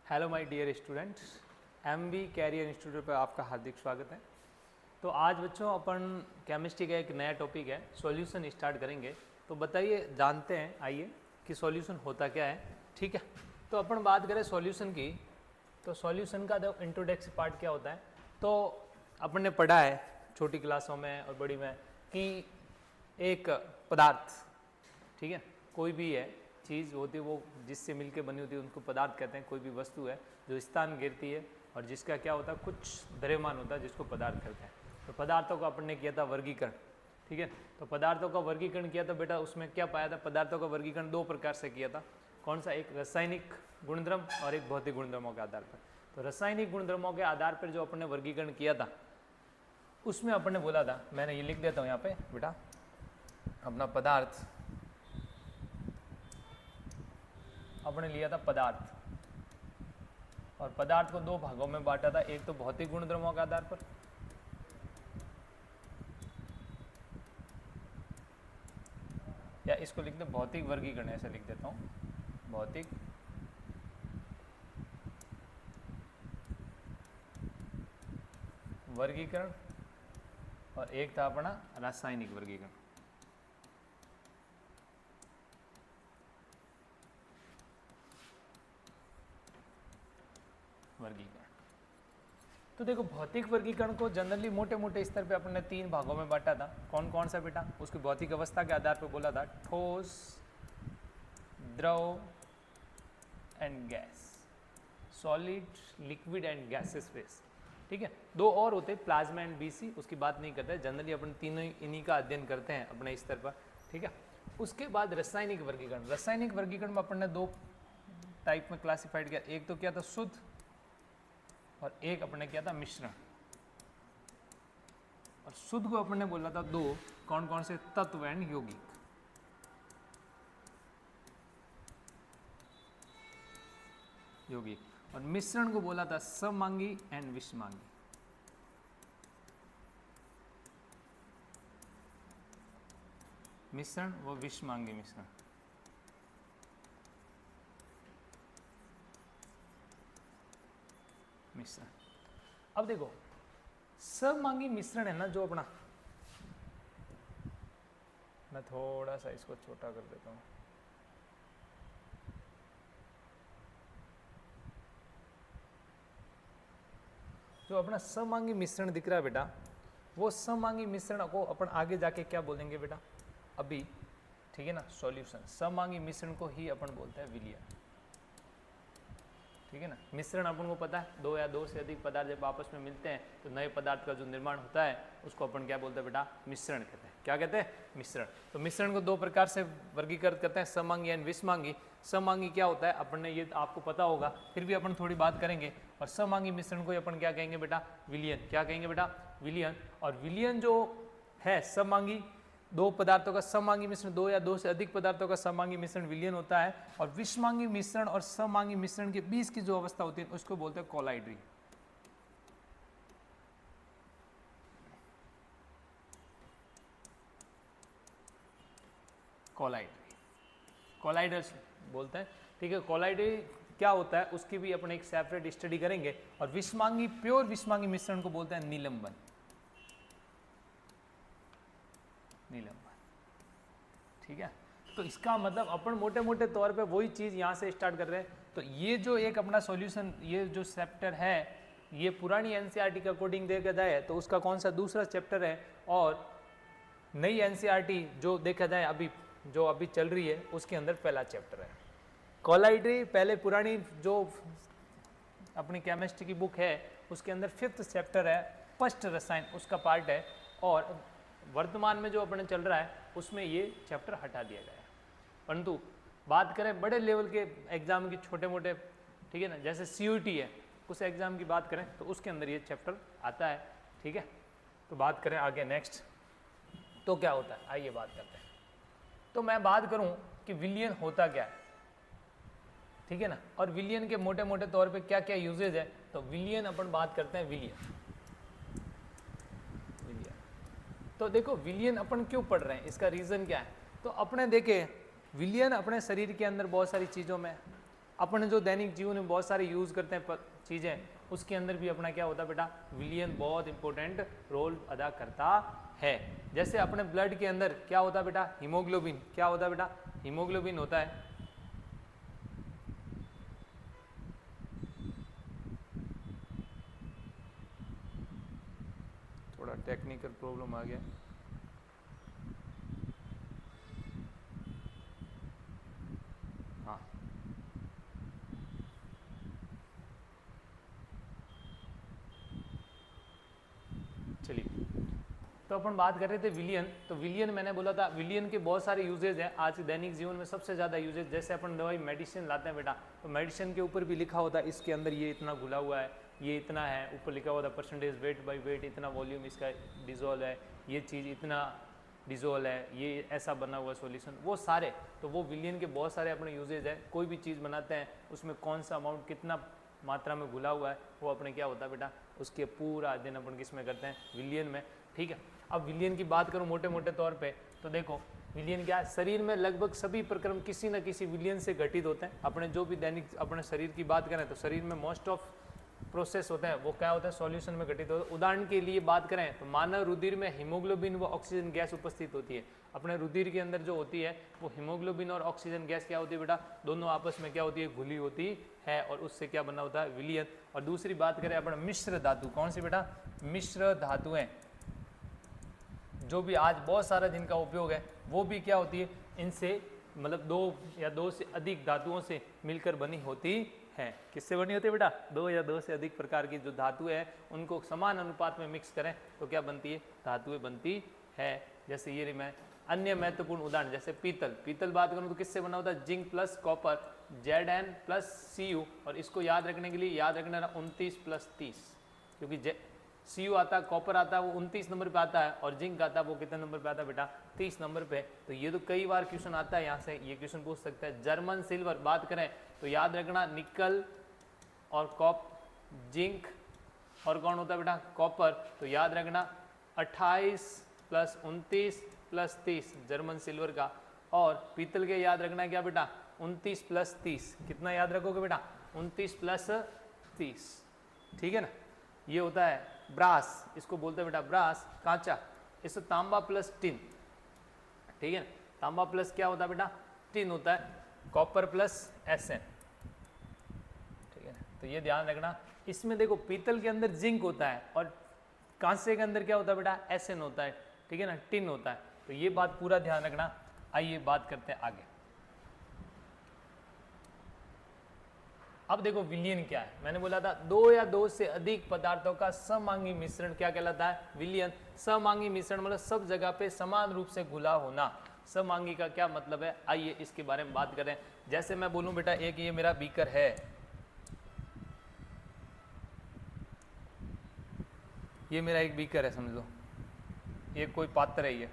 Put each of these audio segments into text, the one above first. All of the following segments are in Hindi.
Hello my dear students, MB career institute पर आपका हार्दिक स्वागत है। तो आज बच्चों अपन केमिस्ट्री का एक नया टॉपिक है सॉल्यूशन स्टार्ट करेंगे। तो बताइए, जानते हैं आइए कि सॉल्यूशन होता क्या है। ठीक है, तो अपन बात करें सॉल्यूशन की, तो सॉल्यूशन का इंट्रोडक्शन पार्ट क्या होता है। तो अपन ने पढ़ा है छोटी क्लासों में और बड़ी में कि एक पदार्थ, ठीक है, कोई भी है चीज़ होती है वो जिससे मिलके बनी होती है उनको पदार्थ कहते हैं। कोई भी वस्तु है जो स्थान घेरती है और जिसका क्या होता है कुछ द्रव्यमान होता है जिसको पदार्थ कहते हैं। तो पदार्थों का अपन ने किया था वर्गीकरण, ठीक है। तो पदार्थों का वर्गीकरण किया था बेटा, उसमें क्या पाया था, पदार्थों का वर्गीकरण दो प्रकार से किया था। कौन सा, एक रासायनिक गुणधर्म और एक भौतिक गुणधर्मों के आधार पर। तो रासायनिक गुणधर्मों के आधार पर जो अपन ने वर्गीकरण किया था उसमें अपन ने बोला था, मैंने ये लिख देता हूँ यहाँ पे बेटा, अपना पदार्थ आपने लिया था पदार्थ, और पदार्थ को दो भागों में बांटा था। एक तो भौतिक गुणधर्मों के आधार पर, या इसको लिखते भौतिक वर्गीकरण, ऐसे लिख देता हूं, भौतिक वर्गीकरण, और एक था अपना रासायनिक वर्गीकरण। वर्गीकरण तो देखो, भौतिक वर्गीकरण को जनरली मोटे मोटे स्तर पे अपन ने तीन भागों में बांटा था। कौन कौन सा बेटा, उसकी भौतिक अवस्था के आधार पर बोला था, ठोस, द्रव and gas, solid, liquid and gases face. ठीक है, दो और होते हैं प्लाज्मा एंड बीसी, उसकी बात नहीं करते, जनरली अपन तीनों इन्हीं का अध्ययन करते हैं अपने स्तर पर। ठीक है, उसके बाद रासायनिक वर्गीकरण। रासायनिक वर्गीकरण में अपन ने दो टाइप में क्लासिफाइड किया, एक तो क्या था शुद्ध और एक अपन ने किया था मिश्रण। और शुद्ध को अपन ने बोला था दो, कौन कौन से, तत्व एंड यौगिक। यौगिक और मिश्रण को बोला था सममांगी एंड विषमांगी। मिश्रण व विषमांगी मिश्रण। मिश्रण, अब देखो सममांगी मिश्रण है ना जो अपना, मैं थोड़ा सा इसको छोटा कर देता हूं। जो अपना सममांगी मिश्रण दिख रहा है बेटा, वो सममांगी मिश्रण को अपन आगे जाके क्या बोलेंगे बेटा, अभी, ठीक है ना, सॉल्यूशन। सममांगी मिश्रण को ही अपन बोलते हैं विलयन। ठीक है ना, मिश्रण अपन को पता है, दो या दो से अधिक पदार्थ जब आपस में मिलते हैं तो नए पदार्थ का जो निर्माण होता है उसको अपन क्या बोलते हैं बेटा, मिश्रण कहते हैं। क्या कहते हैं, मिश्रण। तो मिश्रण को दो प्रकार से वर्गीकृत करते हैं, सममांगी एंड विषमांगी। सममांगी क्या होता है, अपन ने ये आपको पता होगा, फिर भी अपन थोड़ी बात करेंगे। और सममांगी मिश्रण को अपन क्या कहेंगे बेटा, विलयन। क्या कहेंगे बेटा, विलयन। और विलयन जो है सममांगी, दो पदार्थों का सममांगी मिश्रण, दो या दो से अधिक पदार्थों का सममांगी मिश्रण विलयन होता है। और विषमांगी मिश्रण और सममांगी मिश्रण के बीच की जो अवस्था होती है उसको बोलते हैं कोलाइड्री। कोलाइड्री, कोलाइडर्स बोलते हैं। ठीक है, कोलाइड्री क्या होता है उसकी भी अपन एक सेपरेट स्टडी करेंगे। और विषमांगी, प्योर विषमांगी मिश्रण को बोलते हैं निलंबन। निलंबन, ठीक है। तो इसका मतलब अपन मोटे मोटे तौर पे वही चीज़ यहाँ से स्टार्ट कर रहे हैं। तो ये जो एक अपना सॉल्यूशन, ये जो चैप्टर है, ये पुरानी एनसीईआरटी के अकॉर्डिंग देखा जाए तो उसका कौन सा दूसरा चैप्टर है। और नई एनसीईआरटी जो देखा जाए अभी, जो अभी चल रही है, उसके अंदर पहला चैप्टर है कोलाइड्री। पहले पुरानी जो अपनी केमिस्ट्री की बुक है उसके अंदर 5th चैप्टर है, फर्स्ट रसायन, उसका पार्ट है। और वर्तमान में जो अपने चल रहा है उसमें ये चैप्टर हटा दिया गया है। परंतु बात करें बड़े लेवल के एग्जाम की, छोटे मोटे, ठीक है ना, जैसे सीयूईटी है, उस एग्जाम की बात करें तो उसके अंदर ये चैप्टर आता है। ठीक है, तो बात करें आगे नेक्स्ट, तो क्या होता है, आइए बात करते हैं। तो मैं बात करूं कि विलयन होता क्या है, ठीक है ना, और विलयन के मोटे मोटे तौर पे क्या क्या यूजेज है। तो विलयन अपन बात करते हैं, विलयन। तो देखो विलयन अपन क्यों पढ़ रहे हैं, इसका रीज़न क्या है। तो अपने देखे विलयन अपने शरीर के अंदर बहुत सारी चीज़ों में, अपन जो दैनिक जीवन में बहुत सारे यूज करते हैं चीजें, उसके अंदर भी अपना क्या होता है बेटा, विलियन बहुत इंपॉर्टेंट रोल अदा करता है। जैसे अपने ब्लड के अंदर क्या होता है बेटा, हीमोग्लोबिन, क्या होता है बेटा, हीमोग्लोबिन होता है। थोड़ा टेक्निकल प्रॉब्लम आ गया। हाँ, चलिए, तो अपन बात कर रहे थे विलियन। तो विलियन मैंने बोला था, विलियन के बहुत सारे यूजेज हैं आज दैनिक जीवन में। सबसे ज़्यादा यूजेज, जैसे अपन दवाई मेडिसिन लाते हैं बेटा, तो मेडिसिन के ऊपर भी लिखा होता है इसके अंदर ये इतना घुला हुआ है, ये इतना है, ऊपर लिखा होता है परसेंटेज वेट बाय वेट, इतना वॉल्यूम इसका डिजोल्व है, ये चीज़ इतना डिजोल्व है, ये ऐसा बना हुआ सॉल्यूशन, वो सारे। तो वो विलियन के बहुत सारे अपने यूजेज है। कोई भी चीज़ बनाते हैं उसमें कौन सा अमाउंट कितना मात्रा में घुला हुआ है, वो अपने क्या होता है बेटा, उसके पूरा अध्ययन अपन किस में करते हैं, विलियन में। ठीक है, अब विलियन की बात करूं मोटे मोटे तौर पे, तो देखो विलियन क्या है, शरीर में लगभग सभी प्रक्रम किसी न किसी विलियन से घटित होते हैं। अपने जो भी दैनिक अपने शरीर की बात करें तो शरीर में मोस्ट ऑफ प्रोसेस होते हैं वो क्या होता है, सॉल्यूशन में घटित होता है। उदाहरण के लिए बात करें तो मानव रुधिर में हीमोग्लोबिन व ऑक्सीजन गैस उपस्थित होती है। अपने रुधिर के अंदर जो होती है वो हीमोग्लोबिन और ऑक्सीजन गैस क्या होती है बेटा, दोनों आपस में क्या होती है, घुली होती है, और उससे क्या बना होता है, विलियन। और दूसरी बात करें अपना मिश्र धातु, कौन सी बेटा, मिश्र धातुएं, जो भी आज बहुत सारा जिनका उपयोग है, वो भी क्या होती है, इनसे मतलब दो या दो से अधिक धातुओं से मिलकर बनी होती है। किससे बनी होती है बेटा, दो या दो से अधिक प्रकार की जो धातु है उनको समान अनुपात में मिक्स करें तो क्या बनती है, धातुएं बनती है। जैसे ये मैं अन्य महत्वपूर्ण उदाहरण, जैसे पीतल, पीतल बात करूं तो किससे बना होता है, zinc plus copper, Zn plus Cu, और इसको याद रखने के लिए याद रखना 29 प्लस 30, क्योंकि Cu आता है, कॉपर आता है, वो 29 नंबर पे आता है, और जिंक आता है वो कितने नंबर पे आता है बेटा, 30 नंबर पे। तो ये तो कई बार क्वेश्चन आता है, यहाँ से ये क्वेश्चन पूछ सकता है। जर्मन सिल्वर बात करें तो याद रखना निकल और जिंक और कौन होता है बेटा, कॉपर, तो याद रखना 28 प्लस 29 प्लस 30 जर्मन सिल्वर का। और पीतल के याद रखना है क्या बेटा, 29 प्लस 30, कितना याद रखोगे बेटा, 29 प्लस 30, ठीक है ना। ये होता है ब्रास, इसको बोलते हैं बेटा ब्रास, कांचा, इसको तांबा प्लस टिन, ठीक है ना। तांबा प्लस क्या होता है बेटा, टिन होता है, कॉपर प्लस Sn, ठीक है ना। तो ये ध्यान रखना। इसमें देखो पीतल के अंदर जिंक होता है और कांसे के अंदर क्या होता है बेटा, Sn होता है, ठीक है ना, टिन होता है। तो ये बात पूरा ध्यान रखना। आइए बात करते हैं आगे। अब देखो विलियन क्या है, मैंने बोला था दो या दो से अधिक पदार्थों का समांगी मिश्रण क्या कहलाता है, विलियन। समांगी मिश्रण मतलब सब जगह पे समान रूप से घुला होना। समांगी का क्या मतलब है, आइए इसके बारे में बात करें। जैसे मैं बोलूं बेटा, एक ये मेरा बीकर है, ये मेरा एक बीकर है, समझ लो ये कोई पात्र है। ये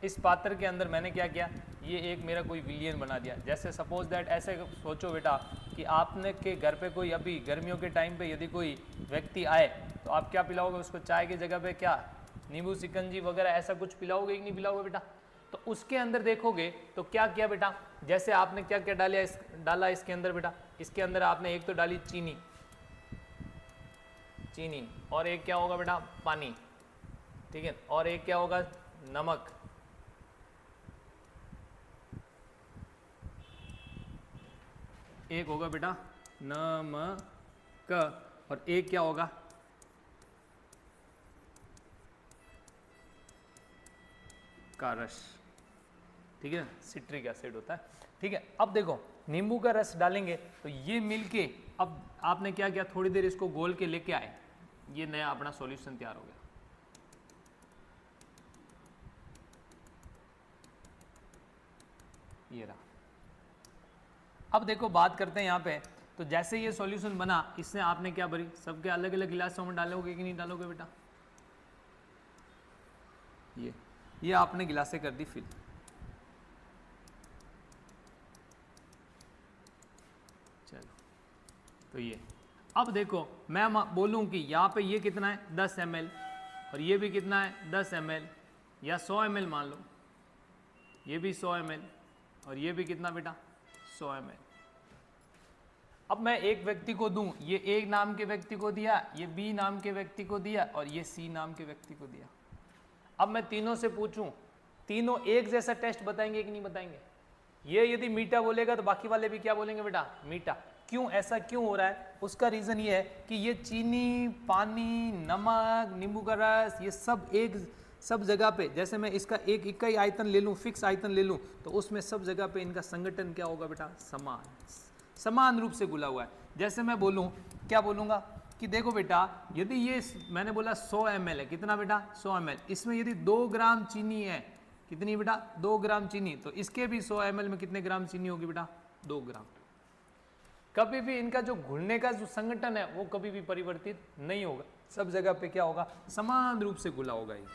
इस पात्र के अंदर मैंने क्या किया, ये एक मेरा कोई विलियन बना दिया। जैसे सपोज दैट, ऐसे सोचो बेटा कि आपने के घर पे कोई अभी गर्मियों के टाइम पे यदि कोई व्यक्ति आए तो आप क्या पिलाओगे उसको, चाय की जगह पे क्या नींबू शिकंजी वगैरह ऐसा कुछ पिलाओगे कि नहीं पिलाओगे बेटा। तो उसके अंदर देखोगे तो क्या किया बेटा, जैसे आपने क्या क्या डाला इसके अंदर बेटा, इसके अंदर आपने एक तो डाली चीनी, और एक क्या होगा बेटा, पानी, ठीक है, और एक क्या होगा, नमक, एक होगा बेटा नमक, और एक क्या होगा, का रस, ठीक है, सिट्रिक एसिड होता है, ठीक है। अब देखो नींबू का रस डालेंगे तो ये मिलके, अब आपने क्या किया, थोड़ी देर इसको घोल के लेके आए, ये नया अपना सॉल्यूशन तैयार हो गया। ये रहा। अब देखो बात करते हैं यहाँ पे, तो जैसे ये सॉल्यूशन बना, इससे आपने क्या भरी, सबके अलग अलग गिलासों में डालोगे कि नहीं डालोगे बेटा, ये आपने गिलासे कर दी फिल। चलो, तो ये अब देखो मैं बोलूं कि यहाँ पे ये कितना है 10 ml, और ये भी कितना है 10 ml या 100 ml मान लो, ये भी 100 ml, और ये भी कितना बेटा 100 ml, अब मैं एक व्यक्ति को दूं, ये ए नाम के व्यक्ति को दिया, ये बी नाम के व्यक्ति को दिया और ये सी नाम के व्यक्ति को दिया। अब मैं तीनों से पूछूं, तीनों एक जैसा टेस्ट बताएंगे कि नहीं बताएंगे? ये यदि मीठा बोलेगा तो बाकी वाले भी क्या बोलेंगे बेटा? मीठा। क्यों ऐसा क्यों हो रहा है? उसका रीजन ये है कि ये चीनी, पानी, नमक, नींबू का रस, ये सब जगह पे, जैसे मैं इसका एक इकाई आयतन ले लूं, फिक्स आयतन ले लूं, तो उसमें सब जगह पे इनका संगठन क्या होगा बेटा? समान रूप से घुला हुआ है। जैसे मैं बोलूं, क्या बोलूंगा कि देखो बेटा, यदि ये मैंने बोला 100 ml है, कितना बेटा? 100 ml, इसमें यदि 2 ग्राम चीनी है, कितनी बेटा? 2 ग्राम चीनी, तो इसके भी 100 ml में कितने ग्राम चीनी होगी बेटा? 2 ग्राम। कभी भी इनका जो घुलने का जो संगठन है वो कभी भी परिवर्तित नहीं होगा, सब जगह पे क्या होगा? समान रूप से घुला होगा। ये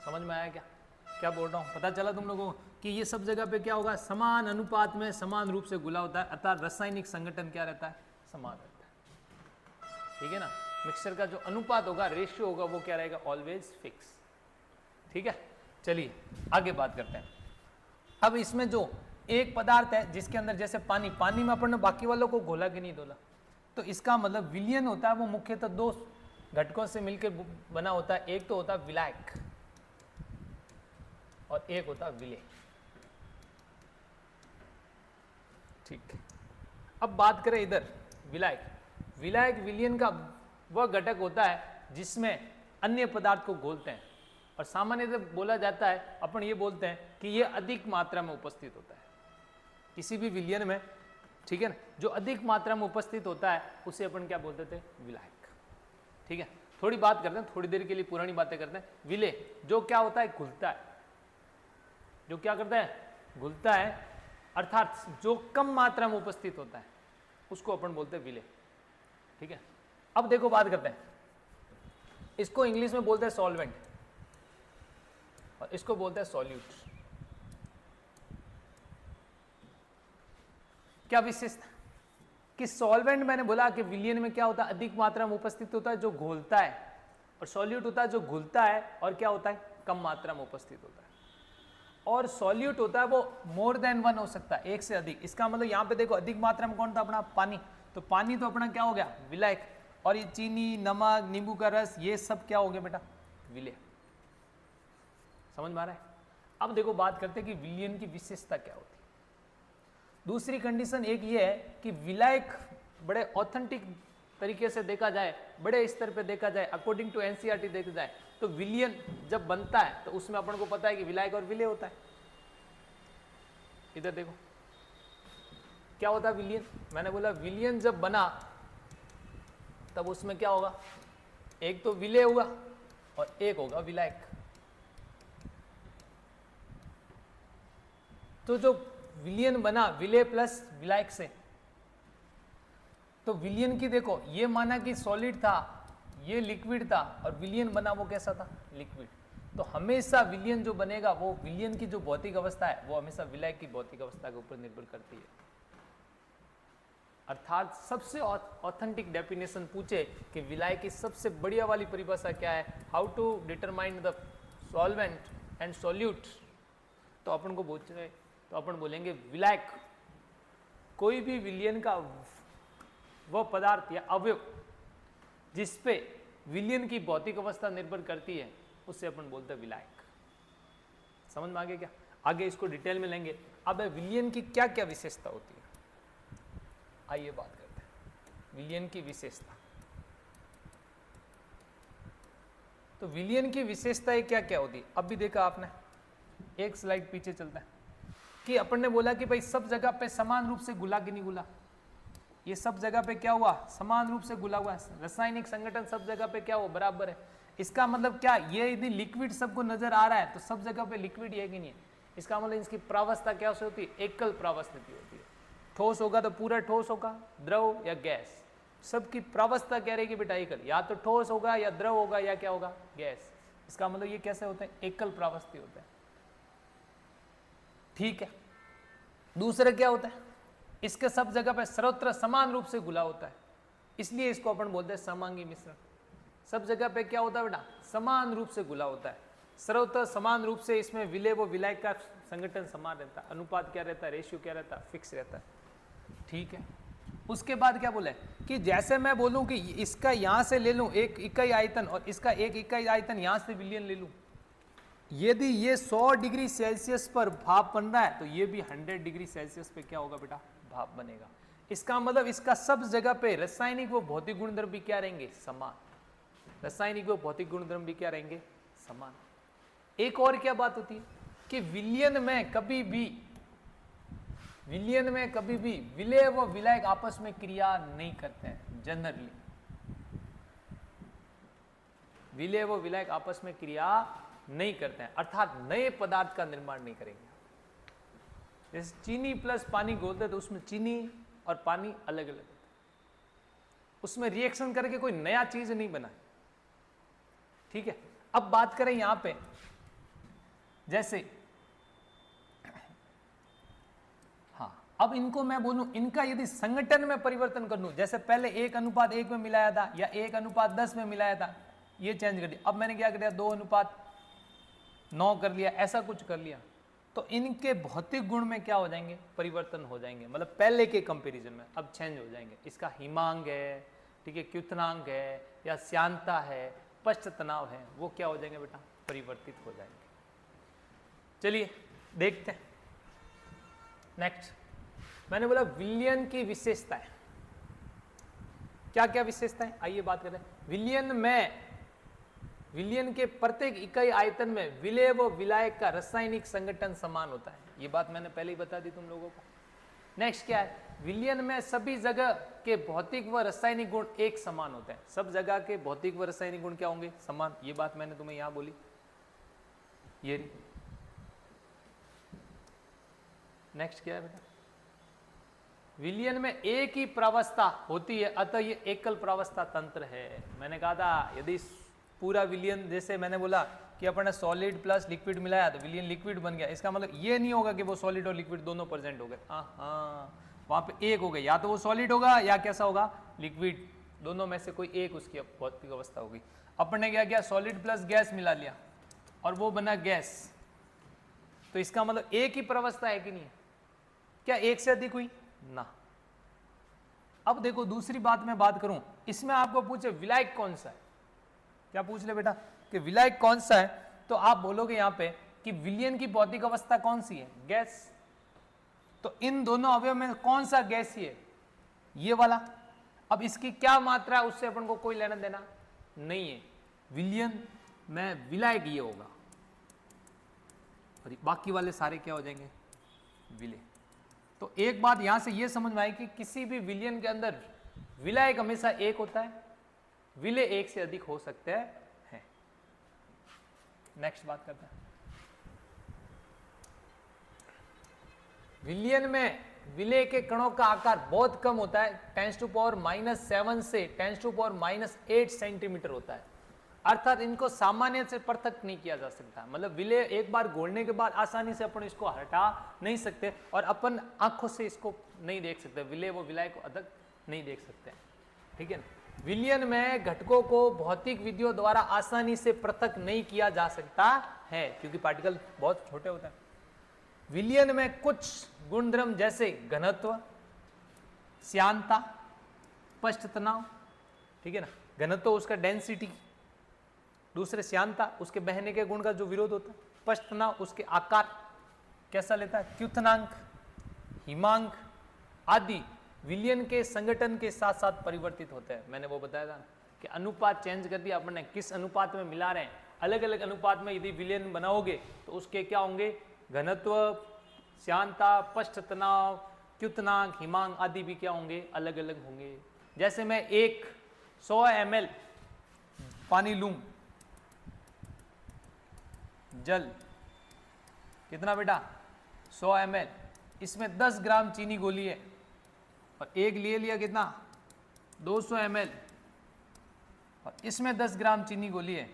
समझ में आया क्या क्या बोल रहा हूँ? पता चला तुम लोगों को कि ये सब जगह पे क्या होगा? समान अनुपात में समान रूप से घुला होता है, अर्थात रासायनिक संगठन क्या रहता है? समान रहता है। ठीक है ना? मिक्सचर का जो अनुपात होगा, रेशियो होगा, वो क्या रहेगा? Always fix. ठीक है, चलिए आगे बात करते हैं। अब इसमें जो एक पदार्थ है जिसके अंदर, जैसे पानी में अपन ने बाकी वालों को घोला कि नहीं घोला, तो इसका मतलब विलयन होता है वो मुख्यतः 2 घटकों से मिलकर बना होता है। एक तो होता है विलायक और एक होता है विलेय। ठीक है, अब बात करें इधर विलायक। विलायक विलयन का वह घटक होता है जिसमें अन्य पदार्थ को घोलते हैं, और सामान्यतः बोला जाता है, अपन ये बोलते हैं कि ये अधिक मात्रा में उपस्थित होता है किसी भी विलयन में। ठीक है ना? जो अधिक मात्रा में उपस्थित होता है उसे अपन क्या बोलते थे? विलायक। ठीक है, थोड़ी बात करते हैं, थोड़ी देर के लिए पुरानी बातें करते हैं। विलेय जो क्या होता है? घुलता है। जो क्या करता है? घुलता है, अर्थात जो कम मात्रा में उपस्थित होता है उसको अपन बोलते हैं विलेय। ठीक है, अब देखो बात करते हैं, इसको इंग्लिश में बोलते हैं सॉल्वेंट और इसको बोलते हैं सॉल्यूट। क्या विशेषता कि सॉल्वेंट, मैंने बोला कि विलयन में क्या होता है? अधिक मात्रा में उपस्थित होता है जो घोलता है, और सॉल्यूट होता है जो घुलता है और क्या होता है? कम मात्रा में उपस्थित होता है। और सॉल्यूट होता है वो मोर देन 1 हो सकता है, एक से अधिक। इसका मतलब यहाँ पे देखो, अधिक मात्रा में कौन था? अपना पानी। तो पानी तो अपना क्या हो गया? विलायक। और ये चीनी, नमक, नींबू का रस, ये सब क्या हो गया बेटा? विलेय। समझ में आ रहा है? अब देखो बात करते हैं कि विलयन की विशेषता क्या होती है। दूसरी कंडीशन एक ये है कि विलायक बड़े ऑथेंटिक तरीके से देखा जाए, बड़े स्तर पे देखा जाए, अकॉर्डिंग टू एनसीईआरटी देखा जाए, तो विलयन जब बनता है तो उसमें अपन को पता है कि विलायक और विलेय होता है। इधर देखो क्या होता है विलयन। मैंने बोला विलयन जब बना तब उसमें क्या होगा? एक तो विलेय होगा और एक होगा विलायक। तो जो विलयन बना विलेय प्लस विलायक से, तो विलयन की देखो, ये माना कि सॉलिड था, ये लिक्विड था, और विलयन बना वो कैसा था? लिक्विड। तो हमेशा विलयन जो बनेगा वो विलयन की जो भौतिक अवस्था है वो हमेशा विलायक की भौतिक अवस्था के ऊपर निर्भर करती है। अर्थात सबसे ऑथेंटिक डेफिनेशन पूछे कि विलायक की सबसे बढ़िया वाली परिभाषा क्या है, how to determine the solvent and solute, तो अपन को पूछे तो अपन बोलेंगे विलायक कोई भी विलयन का वह पदार्थ या अवयव जिसपे विलयन की भौतिक अवस्था निर्भर करती है उससे अपन बोलते हैं विलायक। समझ में आ गया क्या? आगे इसको डिटेल में लेंगे। अब विलयन की क्या क्या विशेषता होती है, आइए बात करते हैं विलयन की विशेषता। तो विलयन की विशेषताएं क्या क्या होती है? अब भी देखा आपने, एक स्लाइड पीछे चलता है कि अपन ने बोला कि भाई सब जगह पे समान रूप से घुला कि नहीं घुला। ये सब जगह पे क्या हुआ? समान रूप से घुला हुआ है। रासायनिक संगठन सब जगह पे क्या हुआ? बराबर है। इसका मतलब क्या? ये यदि लिक्विड सबको नजर आ रहा है तो सब जगह पे लिक्विड है कि नहीं है? इसका मतलब इसकी प्रावस्था क्या होती है? एकल प्रावस्थिति होती है। ठोस होगा तो पूरा ठोस होगा, द्रव या गैस, सबकी प्रावस्था क्या रहेगी बेटा? एकल। या तो ठोस होगा या द्रव होगा या क्या होगा? गैस। इसका मतलब ये कैसे होते हैं? एकल प्रावस्थिति होता है। ठीक है, दूसरा क्या होता है? इसके सब जगह पे सर्वत्र समान रूप से घुला होता है, इसलिए इसको अपन बोलते हैं समांगी मिश्रण। सब जगह पे क्या होता है बेटा? समान रूप से घुला होता है, सर्वत्र समान रूप से। इसमें विलेय व विलायक का संगठन समान रहता है, अनुपात क्या रहता है? रेशियो क्या रहता है? फिक्स रहता है। ठीक है, उसके बाद क्या बोला है कि जैसे मैं बोलूं कि इसका यहां से ले लूं एक इकाई आयतन और इसका एक इकाई आयतन यहां से विलयन ले लूं, यदि ये 100 डिग्री सेल्सियस पर भाप बन रहा है तो ये भी 100 डिग्री सेल्सियस पे क्या होगा बेटा, भाप बनेगा। इसका मतलब इसका सब जगह पे रासायनिक व भौतिक गुणधर्म भी क्या रहेंगे, समान। रासायनिक व भौतिक गुणधर्म भी क्या रहेंगे, समान। एक और क्या बात होती है कि विलयन में कभी भी विलेय व विलायक आपस में क्रिया नहीं करते हैं। जनरली विलेय व विलायक आपस में क्रिया नहीं करते हैं, अर्थात नए पदार्थ का निर्माण नहीं करेंगे। जैसे चीनी प्लस पानी घोलते हैं तो उसमें चीनी और पानी अलग अलग होता है, उसमें रिएक्शन करके कोई नया चीज नहीं बना। ठीक है, अब बात करें यहां पे, जैसे हाँ, अब इनको मैं बोलूं, इनका यदि संगठन में परिवर्तन कर लूं, जैसे पहले 1:1 में मिलाया था या 1:10 में मिलाया था, ये चेंज कर दिया। अब मैंने क्या कर दिया, 2:9 कर लिया, ऐसा कुछ कर लिया, तो इनके भौतिक गुण में क्या हो जाएंगे, परिवर्तन हो जाएंगे। मतलब पहले के कंपैरिजन में अब चेंज हो जाएंगे। इसका हिमांग है, ठीक है, क्युतनांग है या श्यानता है, पश्च तनाव है, वो क्या हो जाएंगे बेटा, परिवर्तित हो जाएंगे। चलिए देखते हैं नेक्स्ट। मैंने बोला विलयन की विशेषताएं, क्या क्या विशेषताएं, आइए बात करें। विलयन के प्रत्येक इकाई आयतन में विलेय व विलायक का रासायनिक संगठन समान होता है। ये बात मैंने पहले ही बता दी तुम लोगों को। नेक्स्ट क्या है, विलयन में सभी जगह के भौतिक व रासायनिक गुण एक समान होते हैं। सब जगह के भौतिक व रासायनिक गुण क्या होंगे, समान। ये बात मैंने तुम्हें यहां बोली। ये नेक्स्ट क्या है बेटा, विलयन में एक ही प्रावस्था होती है, अतः ये एकल प्रावस्था तंत्र है। मैंने कहा था यदि पूरा विलयन, जैसे मैंने बोला कि अपन ने सॉलिड प्लस लिक्विड मिलाया तो विलयन लिक्विड बन गया, इसका मतलब ये नहीं होगा कि वो सॉलिड और लिक्विड दोनों प्रेजेंट हो गए। हाँ, वहां पे एक हो गए, या तो वो सॉलिड होगा या कैसा होगा, लिक्विड, दोनों में से कोई एक उसकी भौतिक अवस्था होगी। अपन ने क्या किया, सॉलिड प्लस गैस मिला लिया और वो बना गैस, तो इसका मतलब एक ही प्रावस्था है कि नहीं, क्या एक से अधिक हुई ना। अब देखो दूसरी बात मैं बात करूं, इसमें आपको पूछे विलायक कौन सा है, क्या पूछ ले बेटा कि विलायक कौन सा है, तो आप बोलोगे यहां पे कि विलयन की भौतिक अवस्था कौन सी है, गैस। तो इन दोनों अवयव में कौन सा गैस है, ये वाला। अब इसकी क्या मात्रा है उससे अपन को कोई लेना देना नहीं है। विलयन में विलायक ये होगा और बाकी वाले सारे क्या हो जाएंगे, विलेय। तो एक बात यहां से ये समझ में आई कि किसी भी विलयन के अंदर विलायक हमेशा एक होता है, विलेय एक से अधिक हो सकते हैं। नेक्स्ट बात करते हैं, विलयन में विलेय के कणों का आकार बहुत कम होता है, 10⁻⁻7 से 10⁻⁻8 सेंटीमीटर होता है। अर्थात इनको सामान्य से पृथक नहीं किया जा सकता। मतलब विलेय एक बार घोलने के बाद आसानी से अपन इसको हटा नहीं सकते और अपन आंखों से इसको नहीं देख सकते, विलेय व विलायक को अलग नहीं देख सकते, ठीक है ना। विलयन में घटकों को भौतिक विधियों द्वारा आसानी से पृथक नहीं किया जा सकता है क्योंकि पार्टिकल बहुत छोटे होते हैं। विलयन में कुछ गुणधर्म जैसे घनत्व, श्यानता, पश्च तनाव, ठीक है ना, घनत्व उसका डेंसिटी, दूसरे श्यानता उसके बहने के गुण का जो विरोध होता है, पश्च तनाव उसके आकार कैसा लेता है, क्युथनांक, हिमांक आदि विलयन के संगठन के साथ साथ परिवर्तित होते हैं। मैंने वो बताया था कि अनुपात चेंज कर दिया अपन ने, किस अनुपात में मिला रहे हैं, अलग अलग अनुपात में यदि विलयन बनाओगे तो उसके क्या होंगे, घनत्व, श्यानता, पश्च तनाव, क्युथनांक, हिमांक आदि भी क्या होंगे, अलग अलग होंगे। जैसे मैं 100 ml पानी लूं, जल कितना बेटा 100 ml, इसमें 10 ग्राम चीनी घोली है और एक ले लिया कितना 200 ml और इसमें 10 ग्राम चीनी घोली है,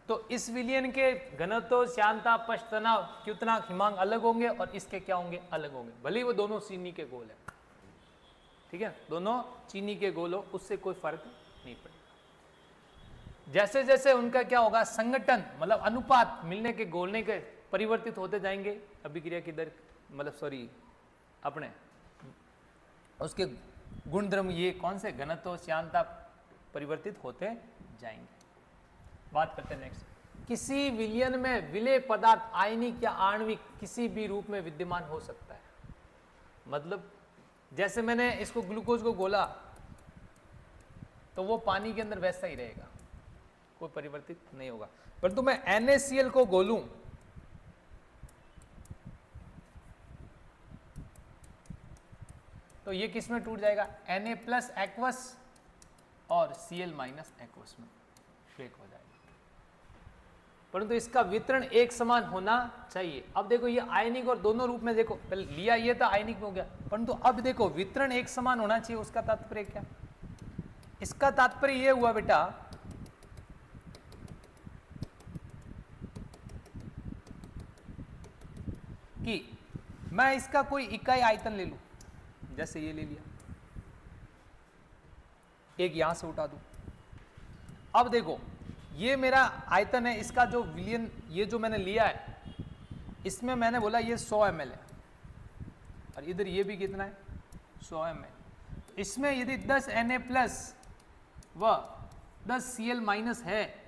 तो इस विलयन के घनत्व, श्यानता, पश्च तनाव, क्युथनांक, हिमांक अलग होंगे और इसके क्या होंगे, अलग होंगे, भले ही वो दोनों चीनी के गोल है, ठीक है, दोनों चीनी के गोल हो, उससे कोई फर्क नहीं पड़ेगा। जैसे जैसे उनका क्या होगा, संगठन मतलब अनुपात मिलने के घोलने के परिवर्तित होते जाएंगे, अभिक्रिया की दर मतलब सॉरी अपने उसके गुणधर्म ये कौन से घनत्व श्यानता परिवर्तित होते जाएंगे। बात करते हैं नेक्स्ट। किसी विलयन में विलेय पदार्थ आयनिक या आणविक किसी भी रूप में विद्यमान हो सकता है। मतलब जैसे मैंने इसको ग्लूकोज को घोला तो वो पानी के अंदर वैसा ही रहेगा, कोई परिवर्तित नहीं होगा। परंतु मैं NaCl को घोलूं तो ये किस में टूट जाएगा, Na प्लस एक्वस और Cl माइनस एक्वस में ब्रेक हो जाएगा। परंतु इसका वितरण एक समान होना चाहिए। अब देखो ये आयनिक और दोनों रूप में, देखो पहले लिया ये था आयनिक में हो गया, परंतु अब देखो वितरण एक समान होना चाहिए। उसका तात्पर्य क्या, इसका तात्पर्य ये हुआ बेटा कि मैं इसका कोई इकाई आयतन ले लूं, जैसे ये ले लिया, एक यहां से उठा दूं। अब देखो ये मेरा आयतन है, इसका जो विलयन ये जो मैंने लिया है इसमें मैंने बोला ये 100 ml है और इधर ये भी कितना है 100 ml। इसमें यदि 10 Na प्लस व 10 Cl माइनस है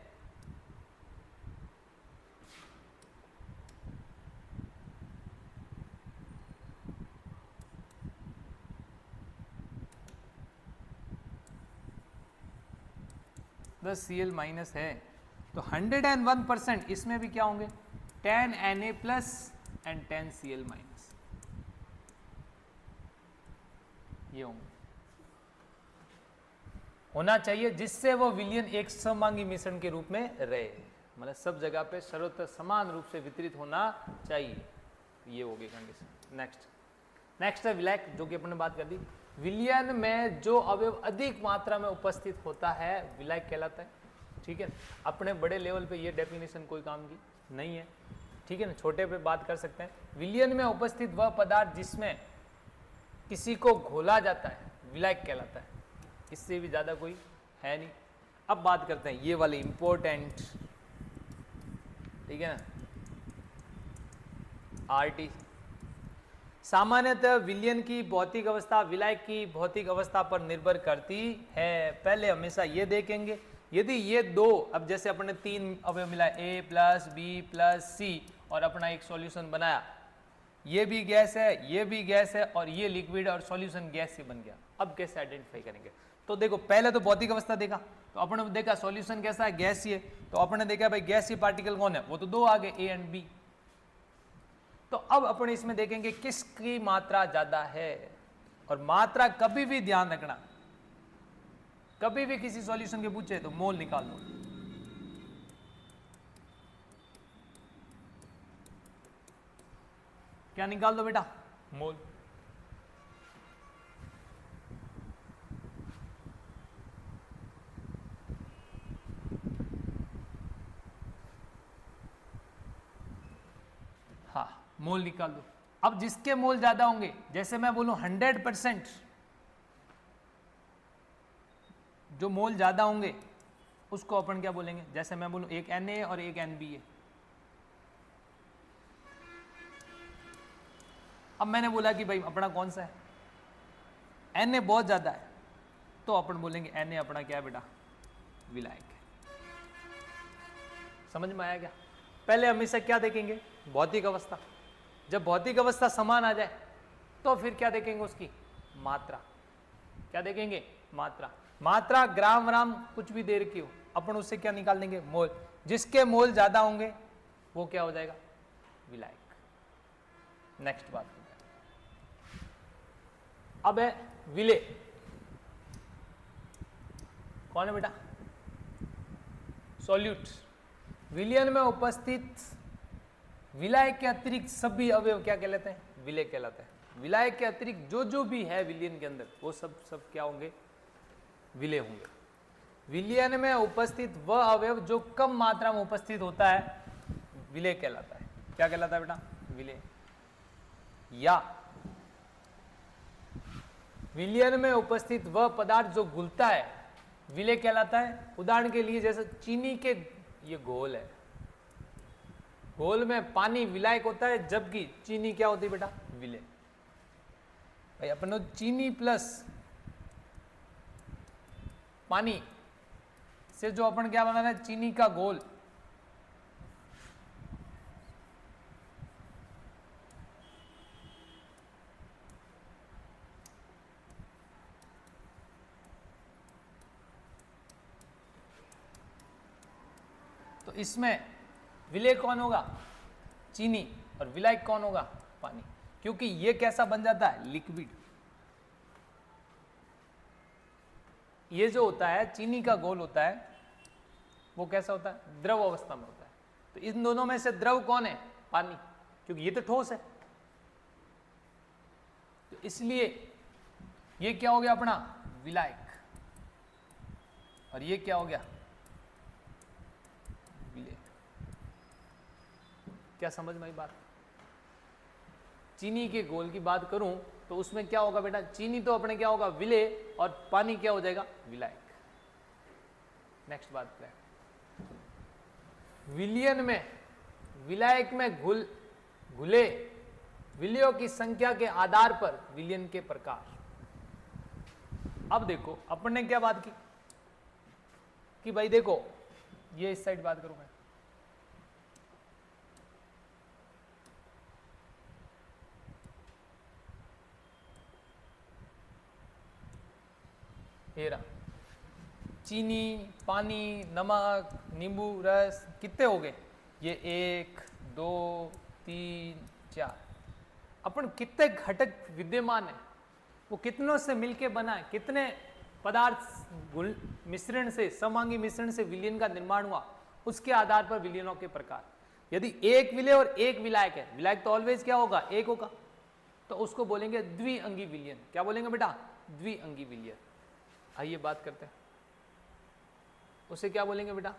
Cl माइनस है तो 101% इसमें भी क्या होंगे 10 Na plus and 10 Cl minus, ये होंगे होना चाहिए, जिससे वो विलयन एक सममांगी मिश्रण के रूप में रहे। मतलब सब जगह पे सर्वत्र समान रूप से वितरित होना चाहिए, ये हो गई कंडीशन। नेक्स्ट है विलायक, जो कि अपन ने बात कर दी। विलयन में जो अवयव अधिक मात्रा में उपस्थित होता है विलायक कहलाता है। ठीक है, अपने बड़े लेवल पे ये डेफिनेशन कोई काम की नहीं है, ठीक है ना, छोटे पे बात कर सकते हैं। विलयन में उपस्थित वह पदार्थ जिसमें किसी को घोला जाता है विलायक कहलाता है, इससे भी ज्यादा कोई है नहीं। अब बात करते हैं ये वाले इंपॉर्टेंट, ठीक है ना, RT। सामान्यतः विलयन की भौतिक अवस्था विलायक की भौतिक अवस्था पर निर्भर करती है। पहले हमेशा ये देखेंगे, यदि ये दो, अब जैसे अपने 3 अवयव मिला A plus B plus C और अपना एक सॉल्यूशन बनाया, ये भी गैस है ये भी गैस है और ये लिक्विड और सॉल्यूशन गैस से बन गया। अब कैसे आइडेंटिफाई करेंगे, तो देखो पहले तो भौतिक अवस्था देखा, तो अपन ने देखा सॉल्यूशन कैसा है गैसीय, तो अपन ने देखा भाई गैसीय पार्टिकल कौन है, वो तो 2 आ गए A एंड B। तो अब अपन इसमें देखेंगे किसकी मात्रा ज्यादा है, और मात्रा कभी भी ध्यान रखना, कभी भी किसी सॉल्यूशन के पूछे तो मोल निकाल लो। क्या निकाल दो बेटा, मोल। हाँ, मोल निकाल दो। अब जिसके मोल ज्यादा होंगे, जैसे मैं बोलूं 100%, जो मोल ज्यादा होंगे उसको अपन क्या बोलेंगे, जैसे मैं बोलूं एक Na और एक Nb है। अब मैंने बोला कि भाई अपना कौन सा है, Na बहुत ज्यादा है, तो अपन बोलेंगे Na अपना क्या है बेटा, विलायक है। समझ में आया क्या? पहले हमेशा क्या देखेंगे, भौतिक अवस्था। जब भौतिक अवस्था समान आ जाए तो फिर क्या देखेंगे, उसकी मात्रा। क्या देखेंगे, मात्रा। मात्रा ग्राम व्राम कुछ भी दे रखी हो, अपन उससे क्या निकाल देंगे, मोल। जिसके मोल ज्यादा होंगे वो क्या हो जाएगा, विलायक। नेक्स्ट बात अब है विलेय। कौन है बेटा, सॉल्यूट। विलयन में उपस्थित विलायक के अतिरिक्त सभी अवयव क्या कहलाते हैं, विलेय कहलाते हैं। विलायक के अतिरिक्त जो भी है विलयन के अंदर वो सब क्या होंगे, विलेय होंगे। विलयन में उपस्थित वह अवयव जो कम मात्रा में उपस्थित होता है विलेय कहलाता है। क्या कहलाता है बेटा, विलेय। या विलयन में उपस्थित वह पदार्थ जो घुलता है विलेय कहलाता है। उदाहरण के लिए जैसे चीनी के ये घोल है, घोल में पानी विलायक होता है, जबकि चीनी क्या होती है बेटा, विलेय। भाई अपन चीनी प्लस पानी से जो अपन क्या बना रहे हैं, चीनी का घोल, तो इसमें विलेय कौन होगा, चीनी, और विलायक कौन होगा, पानी। क्योंकि ये कैसा बन जाता है, लिक्विड। ये जो होता है चीनी का घोल होता है वो कैसा होता है, द्रव अवस्था में होता है। तो इन दोनों में से द्रव कौन है, पानी, क्योंकि ये तो ठोस है। तो इसलिए ये क्या हो गया अपना, विलायक, और ये क्या हो गया, विलेय। क्या समझ में आई बात। चीनी के घोल की बात करूं तो उसमें क्या होगा बेटा, चीनी तो अपने क्या होगा, विलेय, और पानी क्या हो जाएगा, विलायक। नेक्स्ट बात पे, विलयन में, विलायक में घुले विलयों की संख्या के आधार पर विलयन के प्रकार। अब देखो अपन ने क्या बात की कि भाई देखो, ये इस साइड बात करूं मैं, हेरा, चीनी, पानी, नमक, नींबू रस, कितने हो गए ये, 1 2 3 4। अपन कितने घटक विद्यमान है, वो कितनों से मिलके बना है, कितने पदार्थ मिश्रण से, समांगी मिश्रण से विलयन का निर्माण हुआ, उसके आधार पर विलयनों के प्रकार। यदि एक विलय और एक विलायक है, विलायक तो ऑलवेज क्या होगा, एक होगा, तो उसको बोलेंगे द्विअंगी विलयन। क्या बोलेंगे बेटा, द्विअंगी विलयन। आइए बात करते हैं, उसे क्या बोलेंगे बेटा,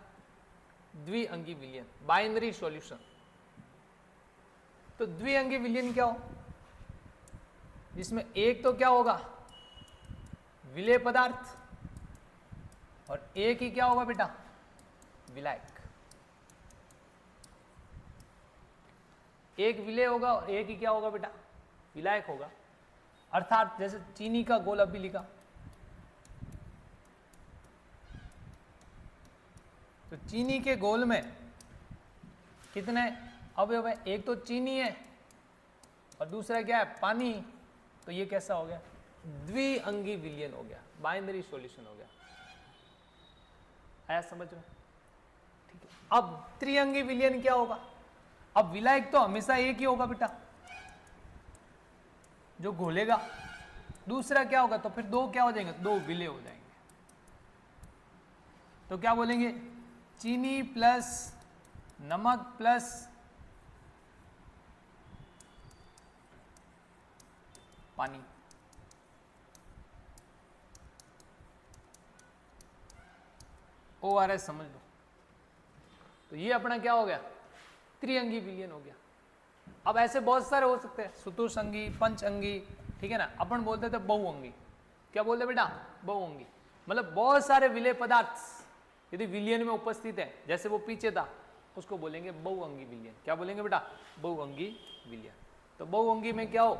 द्विअंगी विलयन, बाइनरी सॉल्यूशन। तो द्विअंगी विलयन क्या हो, जिसमें एक तो क्या होगा, विलेय पदार्थ, और एक ही क्या होगा बेटा, विलायक। एक विलेय होगा और एक ही क्या होगा बेटा, विलायक होगा। अर्थात जैसे चीनी का घोल अभी लिखा, तो चीनी के घोल में कितने अवयव है, एक तो चीनी है और दूसरा क्या है, पानी। तो ये कैसा हो गया, द्विअंगी विलयन हो गया, बाइनरी सॉल्यूशन हो गया। आया समझ में, ठीक है। अब त्रिअंगी विलयन क्या होगा, अब विलायक तो हमेशा एक ही होगा बेटा जो घोलेगा, दूसरा क्या होगा, तो फिर दो क्या हो जाएंगे, दो विलेय हो जाएंगे। तो क्या बोलेंगे, चीनी प्लस नमक प्लस पानी। ORS समझ लो। तो ये अपना क्या हो गया, त्रिअंगी विलयन हो गया। अब ऐसे बहुत सारे हो सकते हैं, चतुर्संगी, पंचअंगी, ठीक है ना। अपन बोलते थे बहुअंगी। क्या बोलते बेटा, बहुअंगी, मतलब बहुत सारे विलेय पदार्थ यदि विलयन में उपस्थित है, जैसे वो पीछे था, उसको बोलेंगे बहुअंगी विलयन। क्या बोलेंगे बेटा, बहुअंगी विलयन। तो बहुअंगी में क्या हो,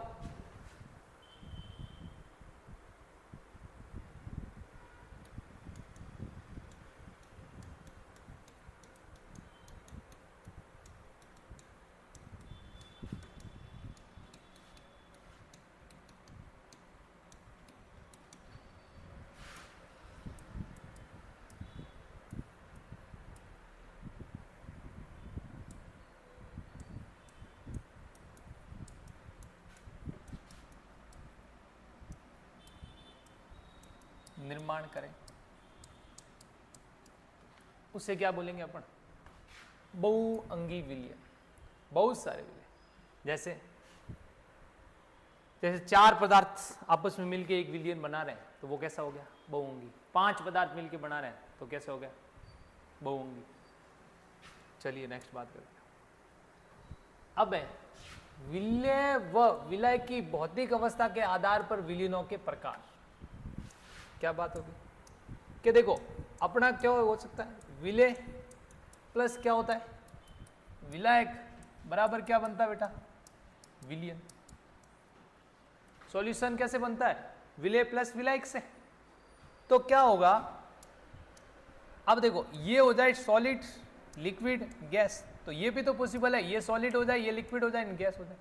निर्माण करें, उसे क्या बोलेंगे अपन, बहुअंगी विलयन। बहुत सारे विलय, जैसे जैसे 4 पदार्थ आपस में मिलके एक विलयन बना रहे हैं, तो वो कैसा हो गया, बहुअंगी। 5 पदार्थ मिलके बना रहे हैं, तो कैसे हो गया, बहुअंगी। चलिए नेक्स्ट बात करते हैं। अब है विलय व विलय की भौतिक अवस्था के आधार पर विलयनों के प्रकार। क्या बात होगी कि देखो अपना क्या हो सकता है, विलेय प्लस क्या होता है, विलायक, बराबर क्या बनता है बेटा, विलयन। सॉल्यूशन कैसे बनता है, विलेय प्लस विलायक से। तो क्या होगा अब देखो ये हो जाए सॉलिड, लिक्विड, गैस, तो ये भी तो पॉसिबल है, ये सॉलिड हो जाए, ये लिक्विड हो जाए, गैस हो जाए,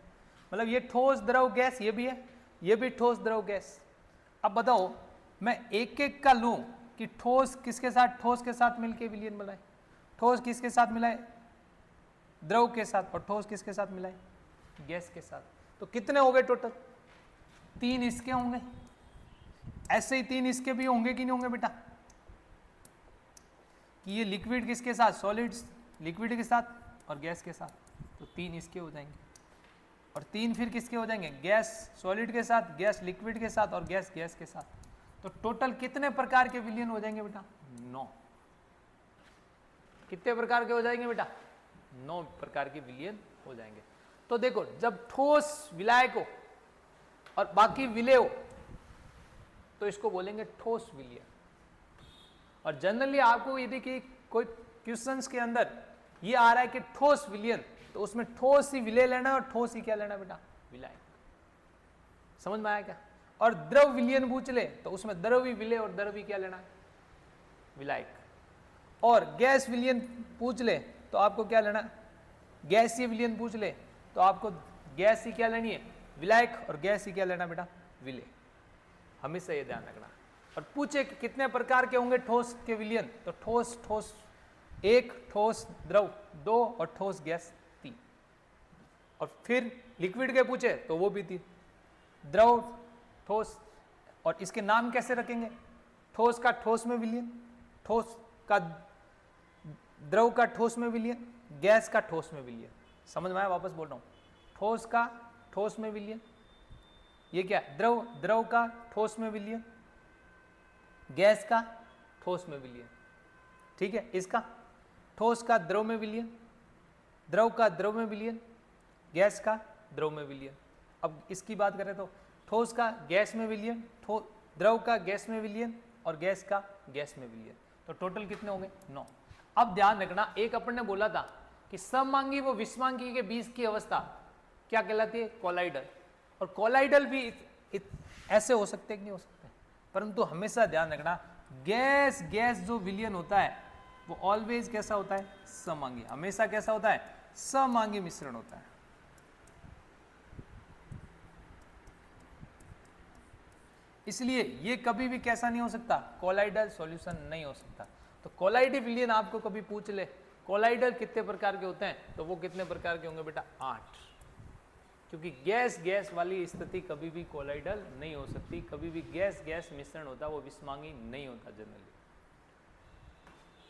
मतलब ये ठोस द्रव गैस, ये भी है, ये भी ठोस द्रव गैस। अब बताओ मैं एक एक का लूं कि ठोस किसके साथ, ठोस के साथ मिलके विलयन बनाए, ठोस किसके साथ मिलाए, द्रव के साथ, और ठोस किसके साथ मिलाए, गैस के साथ। तो कितने हो गए टोटल, 3 इसके होंगे, ऐसे ही 3 इसके भी होंगे कि नहीं होंगे बेटा, कि ये लिक्विड किसके साथ, सॉलिड्स लिक्विड के साथ और गैस के साथ, तो 3 इसके हो जाएंगे, और 3 फिर किसके हो जाएंगे, गैस सॉलिड के साथ, गैस लिक्विड के साथ, और गैस गैस के साथ। तो टोटल कितने प्रकार के विलयन हो जाएंगे बेटा, 9। कितने प्रकार के हो जाएंगे बेटा, 9 प्रकार के विलयन हो जाएंगे। तो देखो जब ठोस विलायक हो और बाकी विलय हो तो इसको बोलेंगे ठोस विलयन। और जनरली आपको यदि कि कोई क्वेश्चंस के अंदर ये आ रहा है कि ठोस विलयन, तो उसमें ठोस ही विलय लेना है और ठोस ही क्या लेना है बेटा, विलायक। समझ में आया क्या? और द्रव विलयन पूछ ले तो उसमें द्रवी विलय और द्रवी क्या लेना है, विलायक। और गैस विलयन पूछ ले तो आपको क्या लेना है, गैसीय विलयन पूछ ले तो आपको गैस ही क्या लेनी है, विलायक, और गैस ही क्या लेना बेटा, विलय। हमेशा ये ध्यान रखना। और पूछे कि कितने प्रकार के होंगे ठोस के विलयन, तो ठोस ठोस 1, ठोस द्रव 2, और ठोस गैस 3। और फिर लिक्विड के पूछे तो वो भी 3, द्रव, ठोस, और इसके नाम कैसे रखेंगे, ठोस का ठोस में विलयन, ठोस का द्रव का ठोस में विलयन, गैस का ठोस में विलयन। समझ में आया? वापस बोल रहा हूं, ठोस का ठोस में विलयन, ये क्या, द्रव, द्रव का ठोस में विलयन, गैस का ठोस में विलयन, ठीक है। इसका ठोस का द्रव में विलयन, द्रव का द्रव में विलयन, गैस का द्रव में विलयन। अब इसकी बात करें तो ठोस का गैस में विलयन, द्रव का गैस में विलयन, और गैस का गैस में विलयन। तो टोटल कितने हो गए, 9। अब ध्यान रखना, एक अपन ने बोला था कि सममांगी व विषमांगी के बीच की अवस्था क्या कहलाती है, कोलाइडल। और कोलाइडल भी ऐसे हो सकते हैं कि नहीं हो सकते, परंतु हमेशा ध्यान रखना गैस गैस जो विलयन होता है वो ऑलवेज कैसा होता है, सममांगी। हमेशा कैसा होता है, सममांगी मिश्रण होता है। इसलिए ये कभी भी कैसा नहीं हो सकता, कोलाइडल सॉल्यूशन नहीं हो सकता। तो कोलाइडल विलयन आपको कभी पूछ ले, कोलाइडल कितने प्रकार के होते हैं, तो वो कितने प्रकार के होंगे बेटा, 8। क्योंकि गैस गैस वाली स्थिति कभी भी कोलाइडल नहीं हो सकती, कभी भी गैस गैस मिश्रण होता है वो विषमांगी नहीं होता जनरली।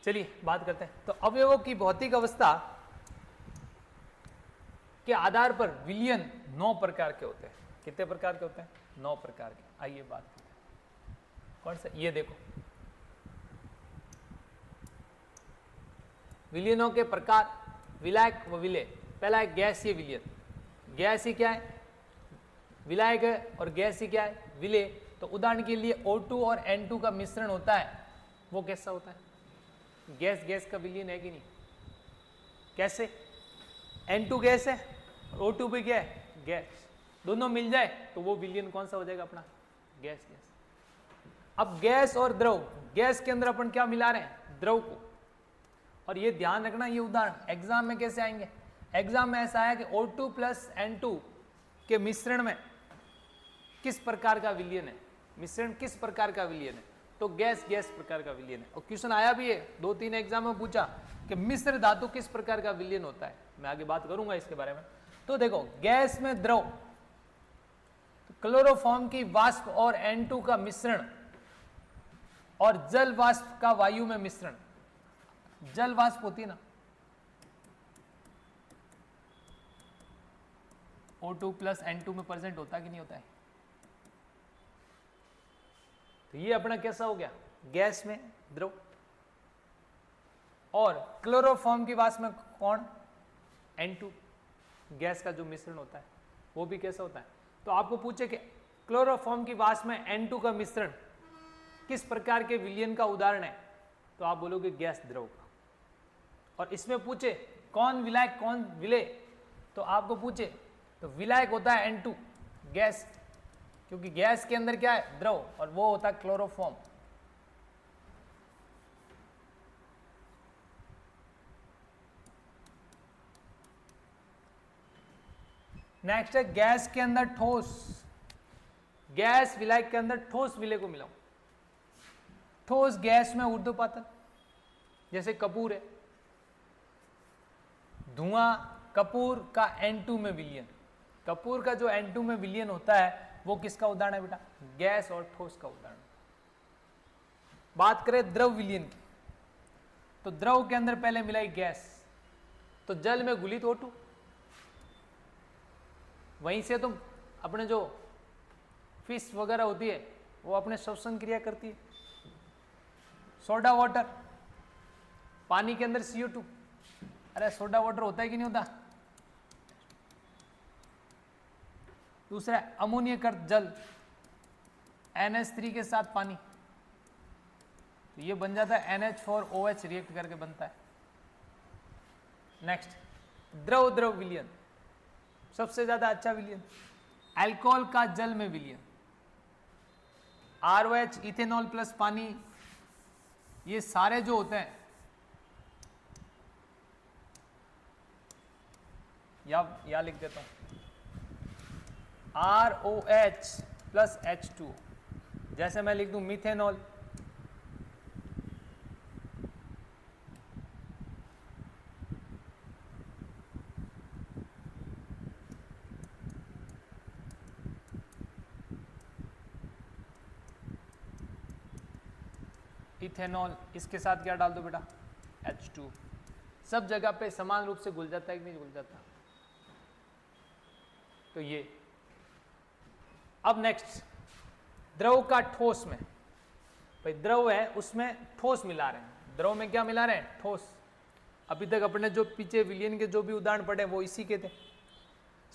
चलिए बात करते हैं। तो अवयवों की भौतिक अवस्था के आधार पर विलयन 9 प्रकार के होते हैं। कितने प्रकार के होते हैं, 9 प्रकार के। आइए बात करते हैं, कौन सा, ये देखो विलयनों के प्रकार, विलायक व विलय। पहला है गैसीय विलयन। गैस ही क्या है, विलायक है, और गैस ही क्या है, विलय। तो उदाहरण के लिए O2 और N2 का मिश्रण होता है, वो कैसा होता है, गैस गैस का विलयन है कि नहीं, कैसे, N2 गैस है और O2 भी क्या है, गैस, दोनों मिल जाए तो वो विलयन कौन सा हो जाएगा अपना, गैस गैस। अब गैस और द्रव, गैस के अंदर अपन क्या मिला रहे हैं, द्रव को। और ये ध्यान रखना, ये उदाहरण एग्जाम में कैसे आएंगे, एग्जाम में ऐसा है कि O2 प्लस N2 के मिश्रण में किस प्रकार का विलयन है, मिश्रण किस प्रकार का विलयन है, तो गैस गैस प्रकार का विलयन है। और क्वेश्चन आया भी है, 2-3 एग्जाम में पूछा कि मिश्र धातु किस प्रकार का विलयन होता है। मैं आगे बात करूंगा इसके बारे में। तो देखो गैस में द्रव, तो क्लोरोफॉर्म की वाष्प और N2 का मिश्रण, और जल वाष्प का वायु में मिश्रण। जल वाष्प होती है ना, O2 प्लस N2 में प्रेजेंट होता है कि नहीं होता है। तो ये अपना कैसा हो गया, गैस में द्रव। और क्लोरोफॉर्म की वाष्प में कौन, N2, गैस का जो मिश्रण होता है वो भी कैसा होता है। तो आपको पूछे कि क्लोरोफॉर्म की वाष्प में N2 का मिश्रण किस प्रकार के विलयन का उदाहरण है, तो आप बोलोगे गैस द्रव का। और इसमें पूछे कौन विलायक कौन विलय, तो आपको पूछे तो विलायक होता है N2 गैस, क्योंकि गैस के अंदर क्या है, द्रव, और वो होता है क्लोरोफॉर्म। नेक्स्ट है गैस के अंदर ठोस, गैस विलायक के अंदर ठोस विलय को मिलाओ। ठोस गैस में ऊर्ध्वपातन, जैसे कपूर है, धुआं कपूर का N2 में विलयन, कपूर का जो N2 में विलयन होता है वो किसका उदाहरण है बेटा? गैस और ठोस का उदाहरण। बात करें द्रव विलयन की, तो द्रव के अंदर पहले मिलाई गैस, तो जल में घुलित O2, वहीं से तुम अपने जो फिश वगैरह होती है वो अपने श्वसन क्रिया करती है। सोडा वाटर, पानी के अंदर CO2, अरे सोडा वाटर होता है कि नहीं होता? दूसरा अमोनियकृत जल, NH3 के साथ पानी, तो ये बन जाता है NH4OH, रिएक्ट करके बनता है। नेक्स्ट द्रव द्रव विलयन, सबसे ज्यादा अच्छा विलयन अल्कोहल का जल में विलयन, ROH, इथेनॉल प्लस पानी, ये सारे जो होते हैं, या लिख देता हूं ROH प्लस H2, जैसे मैं लिख दूं मिथेनॉल, इथेनॉल, इसके साथ क्या डाल दो बेटा? H2, सब जगह पे समान रूप से घुल जाता है कि नहीं घुल जाता? तो ये। अब नेक्स्ट द्रव का ठोस में, भाई द्रव है उसमें ठोस मिला रहे हैं, द्रव में क्या मिला रहे हैं? ठोस। अभी तक अपने जो पीछे विलयन के जो भी उदाहरण पढ़े वो इसी के थे।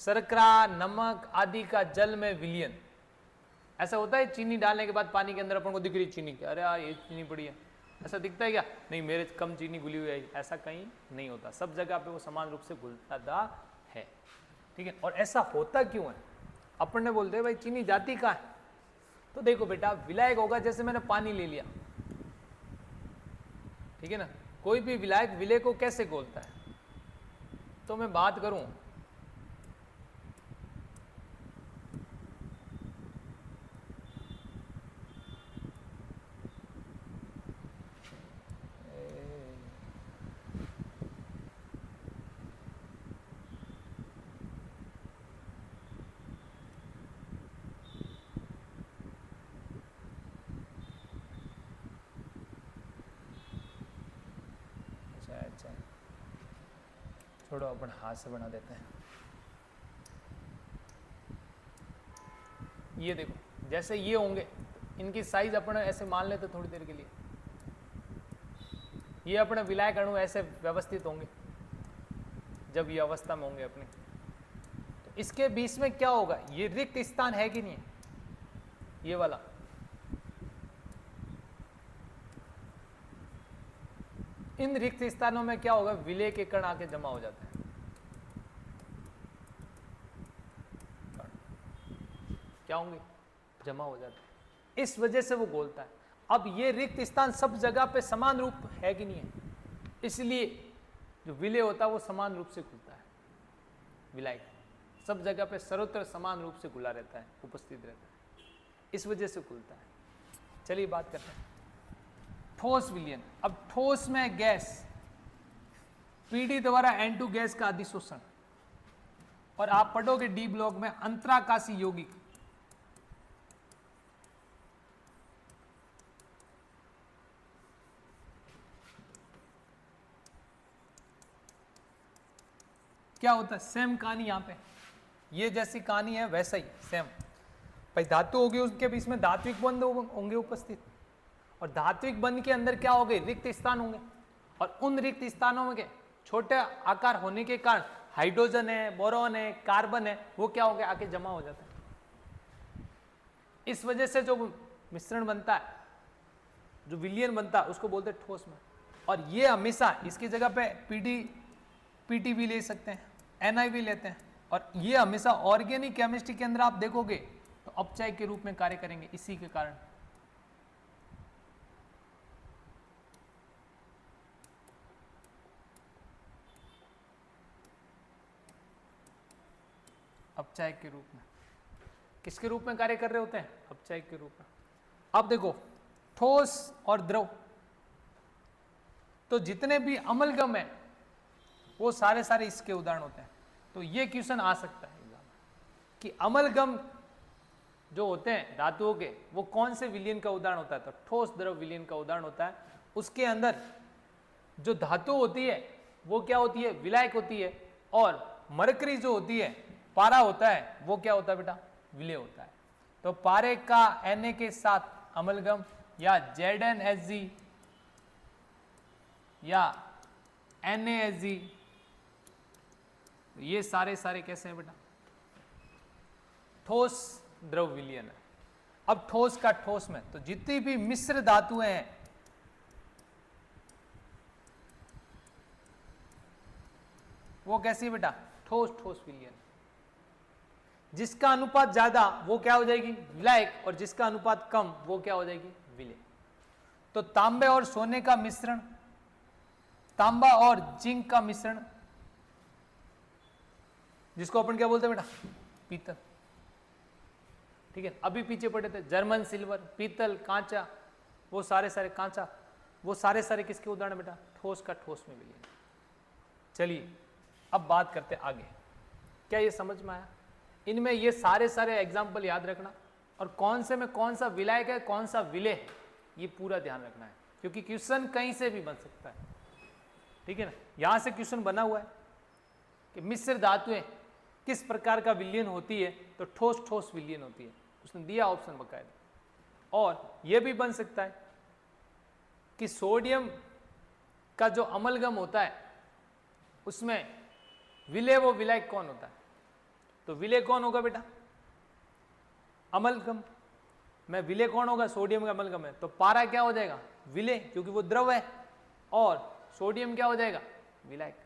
शर्करा, नमक आदि का जल में विलयन, ऐसा होता है चीनी डालने के बाद पानी के अंदर अपन को दिख रही चीनी, अरे यार ये चीनी पड़ी है, ऐसा दिखता है क्या? नहीं, मेरे कम चीनी घुली हुई है, ऐसा कहीं नहीं होता, सब जगह पे वो समान रूप से घुलता है। ठीक है, और ऐसा होता क्यों है? अपन ने बोलते हैं भाई चीनी जाती कहाँ है? तो देखो बेटा, विलायक होगा, जैसे मैंने पानी ले लिया, ठीक है ना, कोई भी विलायक विलय को कैसे घोलता है? तो मैं बात करूं, अच्छा, छोड़ो अपन हाथ से बना देते हैं। ये देखो, जैसे ये होंगे, इनकी साइज अपन ऐसे मान लेते थोड़ी देर के लिए, ये अपने विलायक अणु ऐसे व्यवस्थित होंगे जब ये अवस्था में होंगे अपने, तो इसके बीच में क्या होगा? ये रिक्त स्थान है कि नहीं है? ये वाला, इन रिक्त स्थानों में क्या होगा? विलय के कण आके जमा हो जाते हैं, क्या होंगे? जमा हो जाते हैं, इस वजह से वो घोलता है। अब ये रिक्त स्थान सब जगह पे समान रूप है कि नहीं है? इसलिए जो विलय होता है वो समान रूप से घुलता है, विलायक सब जगह पे सर्वत्र समान रूप से घुला रहता है, उपस्थित रहता है, इस वजह से घुलता है। चलिए बात करते हैं ठोस विलयन। अब ठोस में गैस, पीडी द्वारा N2 गैस का अधिशोषण, और आप पढ़ोगे डी ब्लॉक में अंतराकाशी यौगिक, क्या होता है? सेम कहानी यहाँ पे, ये जैसी कहानी है वैसा ही सेम। भाई धातु होगी, उसके बीच में धात्विक बंध होंगे उपस्थित, और धात्विक बंध के अंदर क्या होंगे? रिक्त स्थान होंगे, और उन रिक्त स्थानों में छोटे आकार होने के कारण हाइड्रोजन है, बोरॉन है, कार्बन है, वो क्या हो गया? आके जमा हो जाता है। इस वजह से जो मिश्रण बनता है, जो विलयन बनता है, उसको बोलते हैं ठोस में। और ये हमेशा इसकी जगह पे पीटी भी ले सकते हैं, NI भी लेते हैं, और ये हमेशा ऑर्गेनिक केमिस्ट्री के अंदर आप देखोगे तो अपचय के रूप में कार्य करेंगे, इसी के कारण। अपचायक के रूप में। किसके रूप में कार्य कर रहे होते हैं? अपचायक के रूप में। अब देखो ठोस और द्रव, तो जितने भी अमलगम है वो सारे सारे इसके उदाहरण होते हैं। तो ये क्वेश्चन आ सकता है एग्जाम में कि अमलगम जो होते हैं धातुओं के वो कौन से विलयन का उदाहरण होता है? तो ठोस द्रव विलयन का उदाहरण होता है। उसके अंदर जो धातु होती है वो क्या होती है? विलायक होती है। और मरकरी जो होती है, पारा होता है, वो क्या होता है बेटा? विलय होता है। तो पारे का Na के साथ अमलगम या ZnHg या NaHg, ये सारे सारे कैसे हैं बेटा? ठोस द्रव विलयन है। अब ठोस का ठोस में, तो जितनी भी मिश्र धातुएं हैं वो कैसी है बेटा? ठोस ठोस विलयन। जिसका अनुपात ज्यादा वो क्या हो जाएगी? विलायक, और जिसका अनुपात कम वो क्या हो जाएगी? विलय। तो तांबे और सोने का मिश्रण, तांबा और जिंक का मिश्रण, जिसको अपन क्या बोलते हैं बेटा? पीतल। ठीक है, अभी पीछे पड़े थे जर्मन सिल्वर, पीतल, कांचा, वो सारे सारे कांचा, वो सारे सारे किसके उदाहरण बेटा? ठोस का ठोस में विलयन। चलिए अब बात करते हैं आगे। क्या ये समझ में आया? इनमें ये सारे सारे एग्जाम्पल याद रखना, और कौन से में कौन सा विलायक है कौन सा विलय है ये पूरा ध्यान रखना है, क्योंकि क्वेश्चन कहीं से भी बन सकता है। ठीक है ना, यहां से क्वेश्चन बना हुआ है कि मिश्र धातुएं किस प्रकार का विलयन होती है? तो ठोस ठोस विलयन होती है, उसने दिया ऑप्शन बकायदा। और यह भी बन सकता है कि सोडियम का जो अमलगम होता है उसमें विलय वो विलायक कौन होता है? तो विलय कौन होगा बेटा? अमलगम में विलय कौन होगा? सोडियम का अमलगम है, तो पारा क्या हो जाएगा? विलय, क्योंकि वो द्रव है, और सोडियम क्या हो जाएगा? विलायक।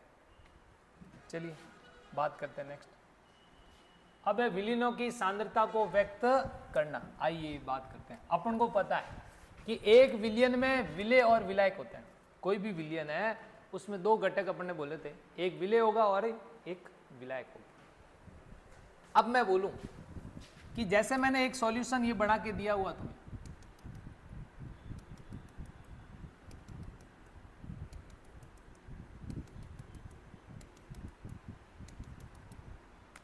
चलिए बात करते हैं नेक्स्ट। अब है विलयनों की सांद्रता को व्यक्त करना। आइए बात करते हैं। अपन को पता है कि एक विलयन में विलय और विलायक होते हैं। कोई भी विलयन है उसमें दो घटक अपन ने बोले थे, एक विलय होगा और एक विलायक होगा। अब मैं बोलूं कि जैसे मैंने एक सॉल्यूशन ये बना के दिया हुआ तुम्हें,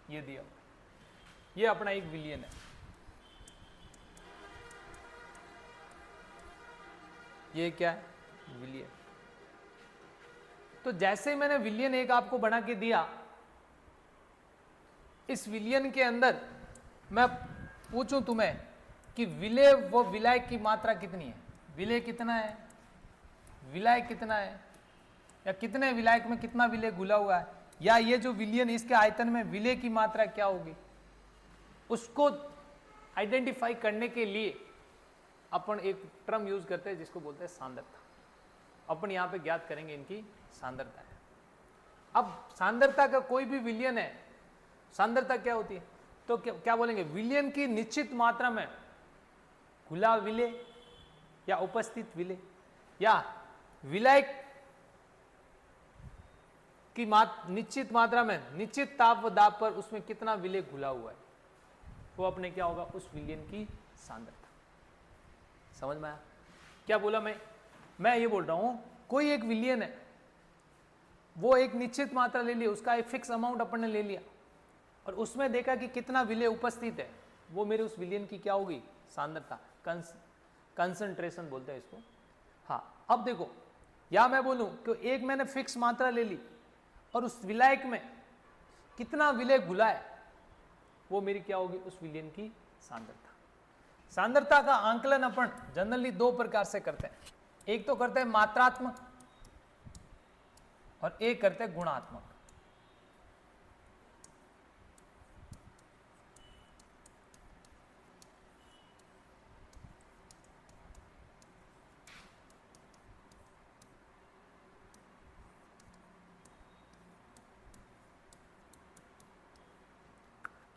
ये दिया, ये अपना एक विलयन है। ये क्या है? विलयन। तो जैसे मैंने विलयन एक आपको बना के दिया, इस विलयन के अंदर मैं पूछूं तुम्हें कि विलय व विलायक की मात्रा कितनी है? विलय कितना है, विलायक कितना है, या कितने विलायक में कितना विलय घुला हुआ है, या ये जो विलयन इसके आयतन में विलय की मात्रा क्या होगी, उसको आइडेंटिफाई करने के लिए अपन एक टर्म यूज करते हैं जिसको बोलते हैं सांद्रता। अपन यहां पे ज्ञात करेंगे इनकी सांद्रता है। अब सांद्रता का कोई भी विलयन है, सांद्रता क्या होती है? तो क्या बोलेंगे? विलयन की निश्चित मात्रा में खुला विलय या उपस्थित विलय, या विलायक की निश्चित मात्रा में निश्चित ताप व दाब पर उसमें कितना विलय घुला हुआ है, वो अपने क्या होगा? उस विलयन की सांद्रता। समझ में आया क्या बोला मैं ये बोल रहा हूं कोई एक विलयन है, वो एक निश्चित मात्रा ले लिया, उसका एक फिक्स अमाउंट अपन ने ले लिया, और उसमें देखा कि कितना विलय उपस्थित है, वो मेरे उस विलयन की क्या होगी? सांद्रता, कंसंट्रेशन बोलते हैं इसको। हाँ, अब देखो या मैं बोलूं कि एक मैंने फिक्स मात्रा ले ली और उस विलायक में कितना विलय घुला है, वो मेरी क्या होगी? उस विलयन की सांद्रता। सांद्रता का आंकलन अपन जनरली दो प्रकार से करते हैं, एक तो करते हैं मात्रात्मक और एक करते हैं गुणात्मक।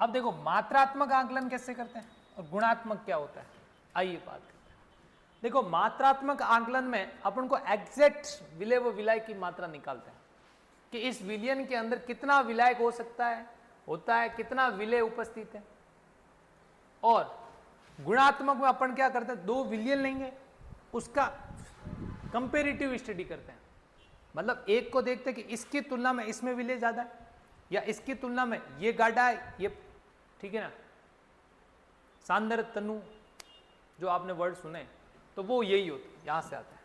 अब देखो मात्रात्मक आंकलन कैसे करते हैं और गुणात्मक क्या होता है, आइए बात करते हैं। देखो मात्रात्मक आंकलन में अपन को एग्जैक्ट विलय व विलायक की मात्रा निकालते हैं कि इस विलयन के अंदर कितना विलायक हो सकता है होता है कितना विलय उपस्थित है। और गुणात्मक में अपन क्या करते हैं, 2 विलयन लेंगे, उसका कंपेरेटिव स्टडी करते हैं, मतलब एक को देखते हैं कि इसकी तुलना में इसमें विलय ज्यादा है या इसकी तुलना में ये गाढ़ा है, ये ठीक है ना। सांद्र तनु जो आपने वर्ड सुने तो वो यही होता है, यहां से आता है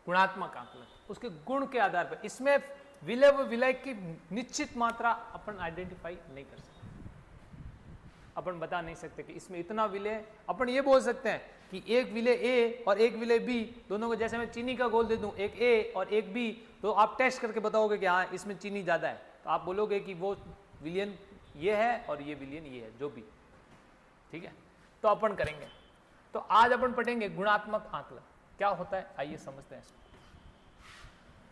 गुणात्मक आकलन। उसके गुण के आधार पर इसमें विलय व विलय की निश्चित मात्रा अपन आइडेंटिफाई नहीं कर सकते, अपन बता नहीं सकते कि इसमें इतना विलय। अपन ये बोल सकते हैं कि एक विलय ए और एक विलय बी, दोनों को जैसे मैं चीनी का घोल दे दूं, एक ए और एक बी, तो आप टेस्ट करके बताओगे कि हाँ इसमें चीनी ज्यादा है, तो आप बोलोगे कि वो विलयन ये है और ये विलयन ये है, जो भी, ठीक है। तो अपन करेंगे, तो आज अपन पढ़ेंगे गुणात्मक आकलन क्या होता है, आइए समझते हैं इसको।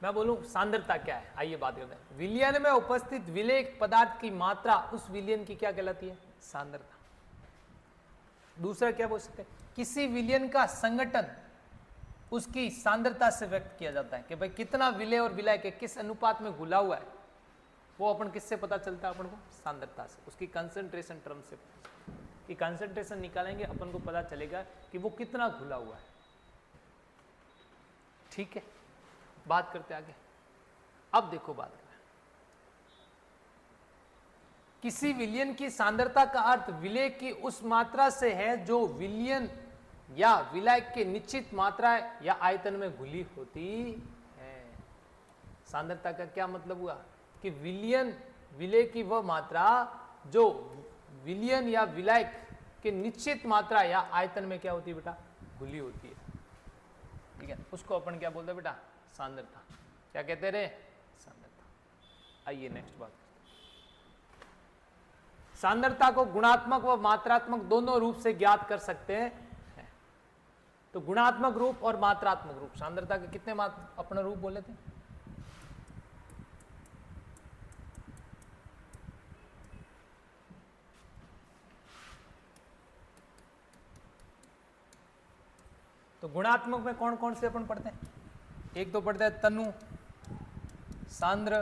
मैं बोलूं सांद्रता क्या है, आइए बात करते हैं। विलयन में उपस्थित विलय पदार्थ की मात्रा उस विलयन की क्या कहलाती है, सांद्रता। दूसरा क्या बोल सकते हैं, किसी विलयन का संगठन उसकी सांद्रता से व्यक्त किया जाता है कि भाई कितना विलय और विलय के किस अनुपात में घुला हुआ है, वो अपन किससे पता चलता है, अपन को सांद्रता से, उसकी कंसंट्रेशन टर्म से। कि कंसंट्रेशन निकालेंगे अपन को पता चलेगा कि वो कितना घुला हुआ है, ठीक है। बात करते आगे। अब देखो बात करें, किसी विलयन की सांद्रता का अर्थ विलय की उस मात्रा से है जो विलयन या विलय के निश्चित मात्रा या आयतन में घुली होती है। सांद्रता का क्या मतलब हुआ कि विलय की वह मात्रा जो विलयन या विलय के निश्चित मात्रा या आयतन में क्या होती है बेटा, घुली होती है, ठीक है। उसको अपन क्या बोलते हैं बेटा, सांद्रता। क्या कहते रहे, सांद्रता। आइए नेक्स्ट बात करते हैं। सांद्रता को गुणात्मक व मात्रात्मक दोनों रूप से ज्ञात कर सकते हैं। तो गुणात्मक रूप और मात्रात्मक रूप, सांद्रता के कितने अपने रूप बोले थे, तो गुणात्मक में कौन कौन से अपन पढ़ते हैं, एक तो पढ़ता है तनु, सांद्र,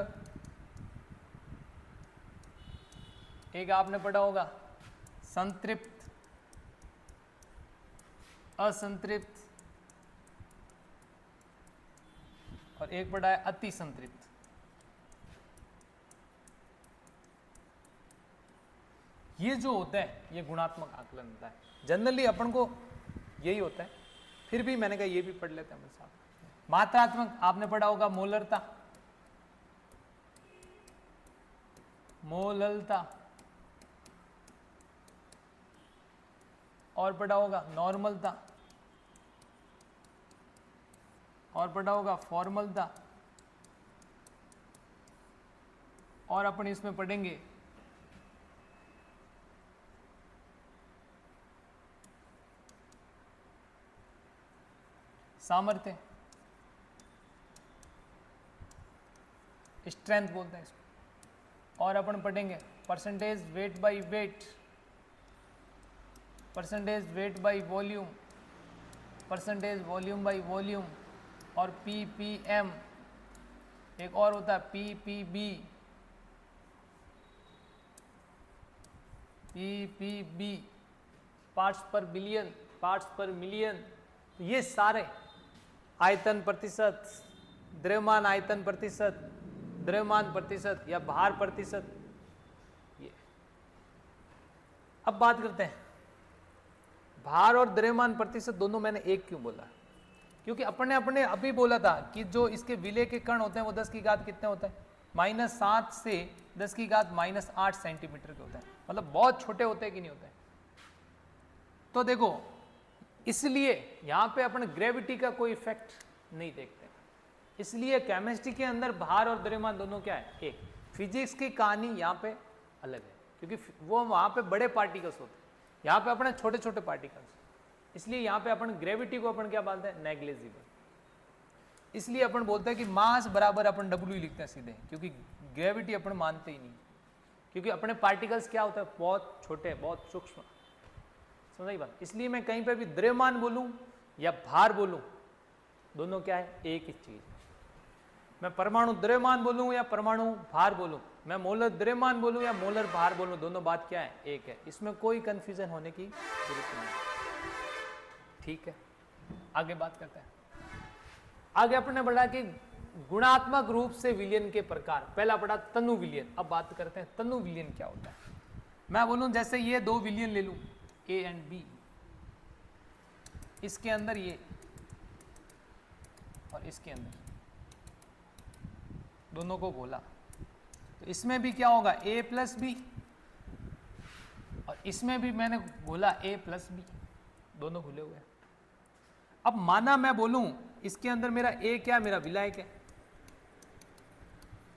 एक आपने पढ़ा होगा संतृप्त, असंतृप्त, और एक पढ़ा है अति संतृप्त। ये जो होता है ये गुणात्मक आकलन होता है। जनरली अपन को यही होता है, फिर भी मैंने कहा ये भी पढ़ लेते हैं मेरे साथ। मात्रात्मक आपने पढ़ा होगा मोलरता, मोललता, और पढ़ा होगा नॉर्मलता, और पढ़ा होगा फॉर्मलता, और अपन इसमें पढ़ेंगे सामर्थ्य, स्ट्रेंथ बोलते हैं इसको, और अपन पढ़ेंगे percentage weight by weight, percentage weight by volume, percentage volume by volume, और ppm, एक और होता है ppb, ppb, पार्ट्स पर बिलियन, पार्ट्स पर मिलियन। ये सारे आयतन प्रतिशत, द्रव्यमान आयतन प्रतिशत, द्रव्यमान प्रतिशत या भार प्रतिशत, ये। अब बात करते हैं भार और द्रव्यमान प्रतिशत दोनों मैंने एक क्यों बोला, क्योंकि अपने अपने अभी बोला था कि जो इसके विलय के कण होते हैं वो 10 की घात कितने होते हैं, -7 से 10 की घात -8 सेंटीमीटर के होते हैं, मतलब बहुत छोटे होते हैं कि नहीं होते हैं। तो देखो इसलिए यहां पे अपन ग्रेविटी का कोई इफेक्ट नहीं देखते, इसलिए केमिस्ट्री के अंदर भार और द्रव्यमान दोनों क्या है, एक। फिजिक्स की कहानी यहाँ पे अलग है, क्योंकि वो वहां पे बड़े पार्टिकल्स होते हैं, यहाँ पे अपने छोटे छोटे पार्टिकल्स, इसलिए यहाँ पे अपन ग्रेविटी को अपन क्या बोलते हैं, नेग्लिजिबल। इसलिए अपन बोलते हैं कि मास बराबर अपन W लिखते हैं सीधे, क्योंकि ग्रेविटी अपन मानते ही नहीं, क्योंकि अपने पार्टिकल्स क्या होता है, बहुत छोटे, बहुत सूक्ष्म, समझ बात। इसलिए मैं कहीं पे भी द्रव्यमान बोलूं या भार बोलूं, दोनों क्या है, एक ही चीज। मैं परमाणु द्रव्यमान बोलूं या परमाणु भार बोलूं, मैं मोलर द्रव्यमान बोलूं या मोलर भार बोलूं, दोनों बात क्या है, एक है। इसमें कोई कंफ्यूजन होने की जरूरत नहीं है। ठीक है, आगे बात करते हैं। आगे अपने बढ़ा कि गुणात्मक रूप से विलयन के प्रकार, पहला पढ़ा तनु विलयन। अब बात करते हैं तनु विलयन क्या होता है। मैं बोलूं जैसे ये दो विलयन ले लूं ए एंड बी, इसके अंदर ये और इसके अंदर दोनों को घोला, तो इसमें भी क्या होगा a प्लस बी, और इसमें भी मैंने घोला a प्लस बी, दोनों घुले हुए हैं। अब माना मैं बोलूं इसके अंदर मेरा a क्या, मेरा विलायक है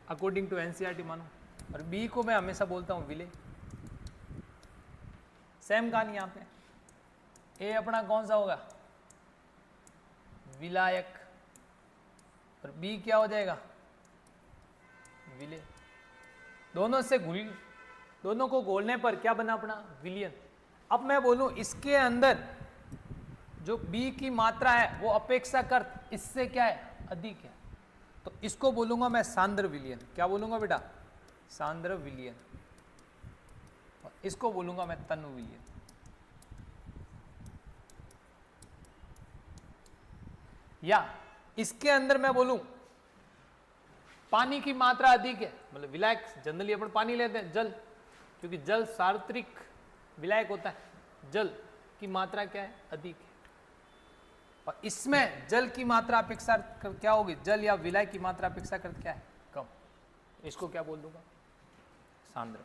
अकॉर्डिंग टू एनसीईआरटी मानो, और b को मैं हमेशा बोलता हूं विलेय। सेम कहानी यहां पे, a अपना कौन सा होगा, विलायक, और b क्या हो जाएगा, विलेय। दोनों से दोनों को घोलने पर क्या बना अपना, विलयन। अब मैं बोलूं इसके अंदर जो B की मात्रा है वो अपेक्षाकृत इससे क्या है, अधिक है, तो इसको बोलूंगा मैं सांद्र विलयन। क्या बोलूंगा बेटा, सांद्र विलयन। और इसको बोलूंगा मैं तनु विलयन। या इसके अंदर मैं बोलूं पानी की मात्रा अधिक है, मतलब विलायक जनरली अपन पानी लेते हैं, जल, क्योंकि जल सार्वत्रिक विलायक होता है, जल की मात्रा क्या है, अधिक है, और इसमें जल की मात्रा अपेक्षा क्या होगी, जल या विलायक की मात्रा अपेक्षाकृत क्या है, कम। इसको क्या बोल दूंगा, सांद्र।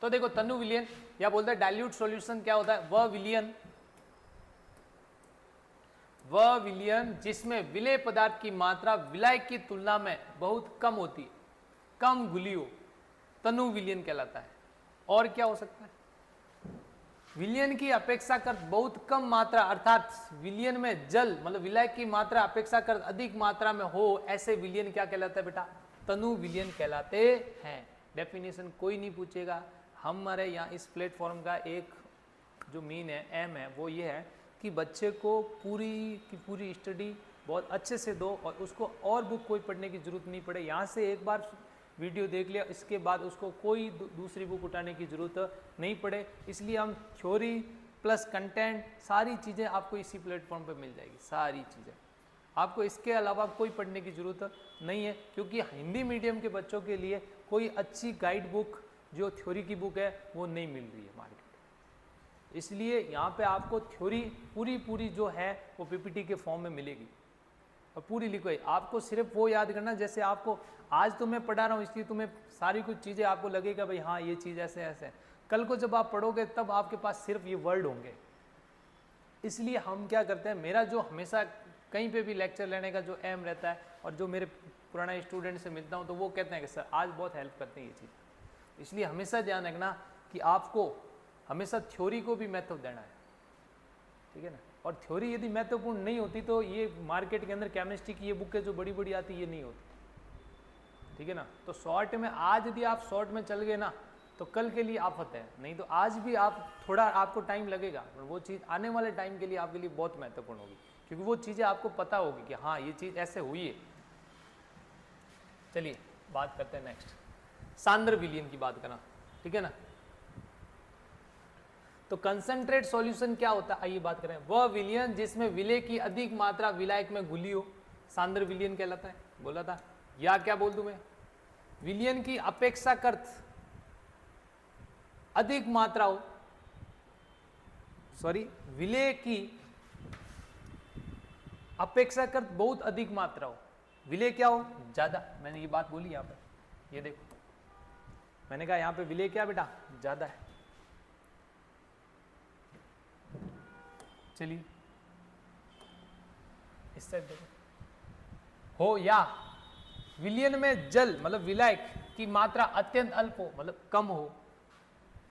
तो देखो तनु विलयन या बोलते हैं डाइल्यूट सॉल्यूशन क्या होता है, वह विलयन जिसमें विलेय पदार्थ की मात्रा विलायक की तुलना में बहुत कम होती है, कम घुली हो, तनु विलयन कहलाता है। और क्या हो सकता है, विलयन की अपेक्षाकृत बहुत कम मात्रा, अर्थात विलयन में जल मतलब विलायक की मात्रा अपेक्षाकृत अधिक मात्रा में हो, ऐसे विलयन क्या कहलाता है बेटा, तनु विलयन कहलाते हैं। डेफिनेशन कोई नहीं पूछेगा, हमारे यहाँ इस प्लेटफॉर्म का एक जो मीन है, एम है, वो ये है कि बच्चे को पूरी की पूरी स्टडी बहुत अच्छे से दो, और उसको और बुक कोई पढ़ने की जरूरत नहीं पड़े। यहाँ से एक बार वीडियो देख लिया, इसके बाद उसको कोई दूसरी बुक उठाने की जरूरत नहीं पड़े। इसलिए हम थ्योरी प्लस कंटेंट सारी चीज़ें आपको इसी प्लेटफॉर्म पर मिल जाएगी, सारी चीज़ें आपको इसके अलावा कोई पढ़ने की ज़रूरत नहीं है, क्योंकि हिंदी मीडियम के बच्चों के लिए कोई अच्छी गाइड बुक जो थ्योरी की बुक है वो नहीं मिल रही है मार्केट। इसलिए यहाँ पे आपको थ्योरी पूरी जो है वो पीपीटी के फॉर्म में मिलेगी, और पूरी लिखो है। आपको सिर्फ वो याद करना, जैसे आपको आज तो मैं पढ़ा रहा हूँ इसलिए तुम्हें सारी कुछ चीज़ें आपको लगेगा भाई हाँ ये चीज़ ऐसे ऐसे है, कल को जब आप पढ़ोगे तब आपके पास सिर्फ ये वर्ड होंगे। इसलिए हम क्या करते हैं, मेरा जो हमेशा कहीं पे भी लेक्चर लेने का जो एम रहता है, और जो मेरे पुराने स्टूडेंट से मिलता हूँ तो वो कहते हैं कि सर आज बहुत हेल्प करते हैं ये चीज़। इसलिए हमेशा ध्यान रखना कि आपको हमेशा थ्योरी को भी महत्व देना है, ठीक है ना। और थ्योरी यदि महत्वपूर्ण नहीं होती तो ये मार्केट के अंदर केमिस्ट्री की ये बुकें जो बड़ी बड़ी आती ये नहीं होती, ठीक है ना। तो शॉर्ट में आज यदि आप शॉर्ट में चल गए ना तो कल के लिए आफत है, नहीं तो आज भी आप थोड़ा आपको टाइम लगेगा, पर वो चीज़ आने वाले टाइम के लिए आपके लिए बहुत महत्वपूर्ण होगी, क्योंकि वो चीज़ें आपको पता होगी कि हाँ ये चीज़ ऐसे हुई है। चलिए बात करते हैं नेक्स्ट, सांद्र विलयन की बात करना, ठीक है ना। तो कंसंट्रेट सॉल्यूशन क्या होता है, आइए बात करें। वह विलयन जिसमें विलेय की अधिक मात्रा विलायक में घुली हो, सांद्र विलयन कहलाता है, बोला था। या क्या बोल दूं मैं, विलयन की अपेक्षाकृत अधिक मात्रा हो, सॉरी विलेय की अपेक्षाकृत बहुत अधिक मात्रा हो, विलेय क्या हो, ज्यादा। मैंने ये बात बोली यहां पर, ये देखो मैंने कहा यहां पे विलेय क्या बेटा, ज्यादा है। चलिए इस साइड देखो, हो या विलयन में जल मतलब विलायक की मात्रा अत्यंत अल्प हो, मतलब कम हो,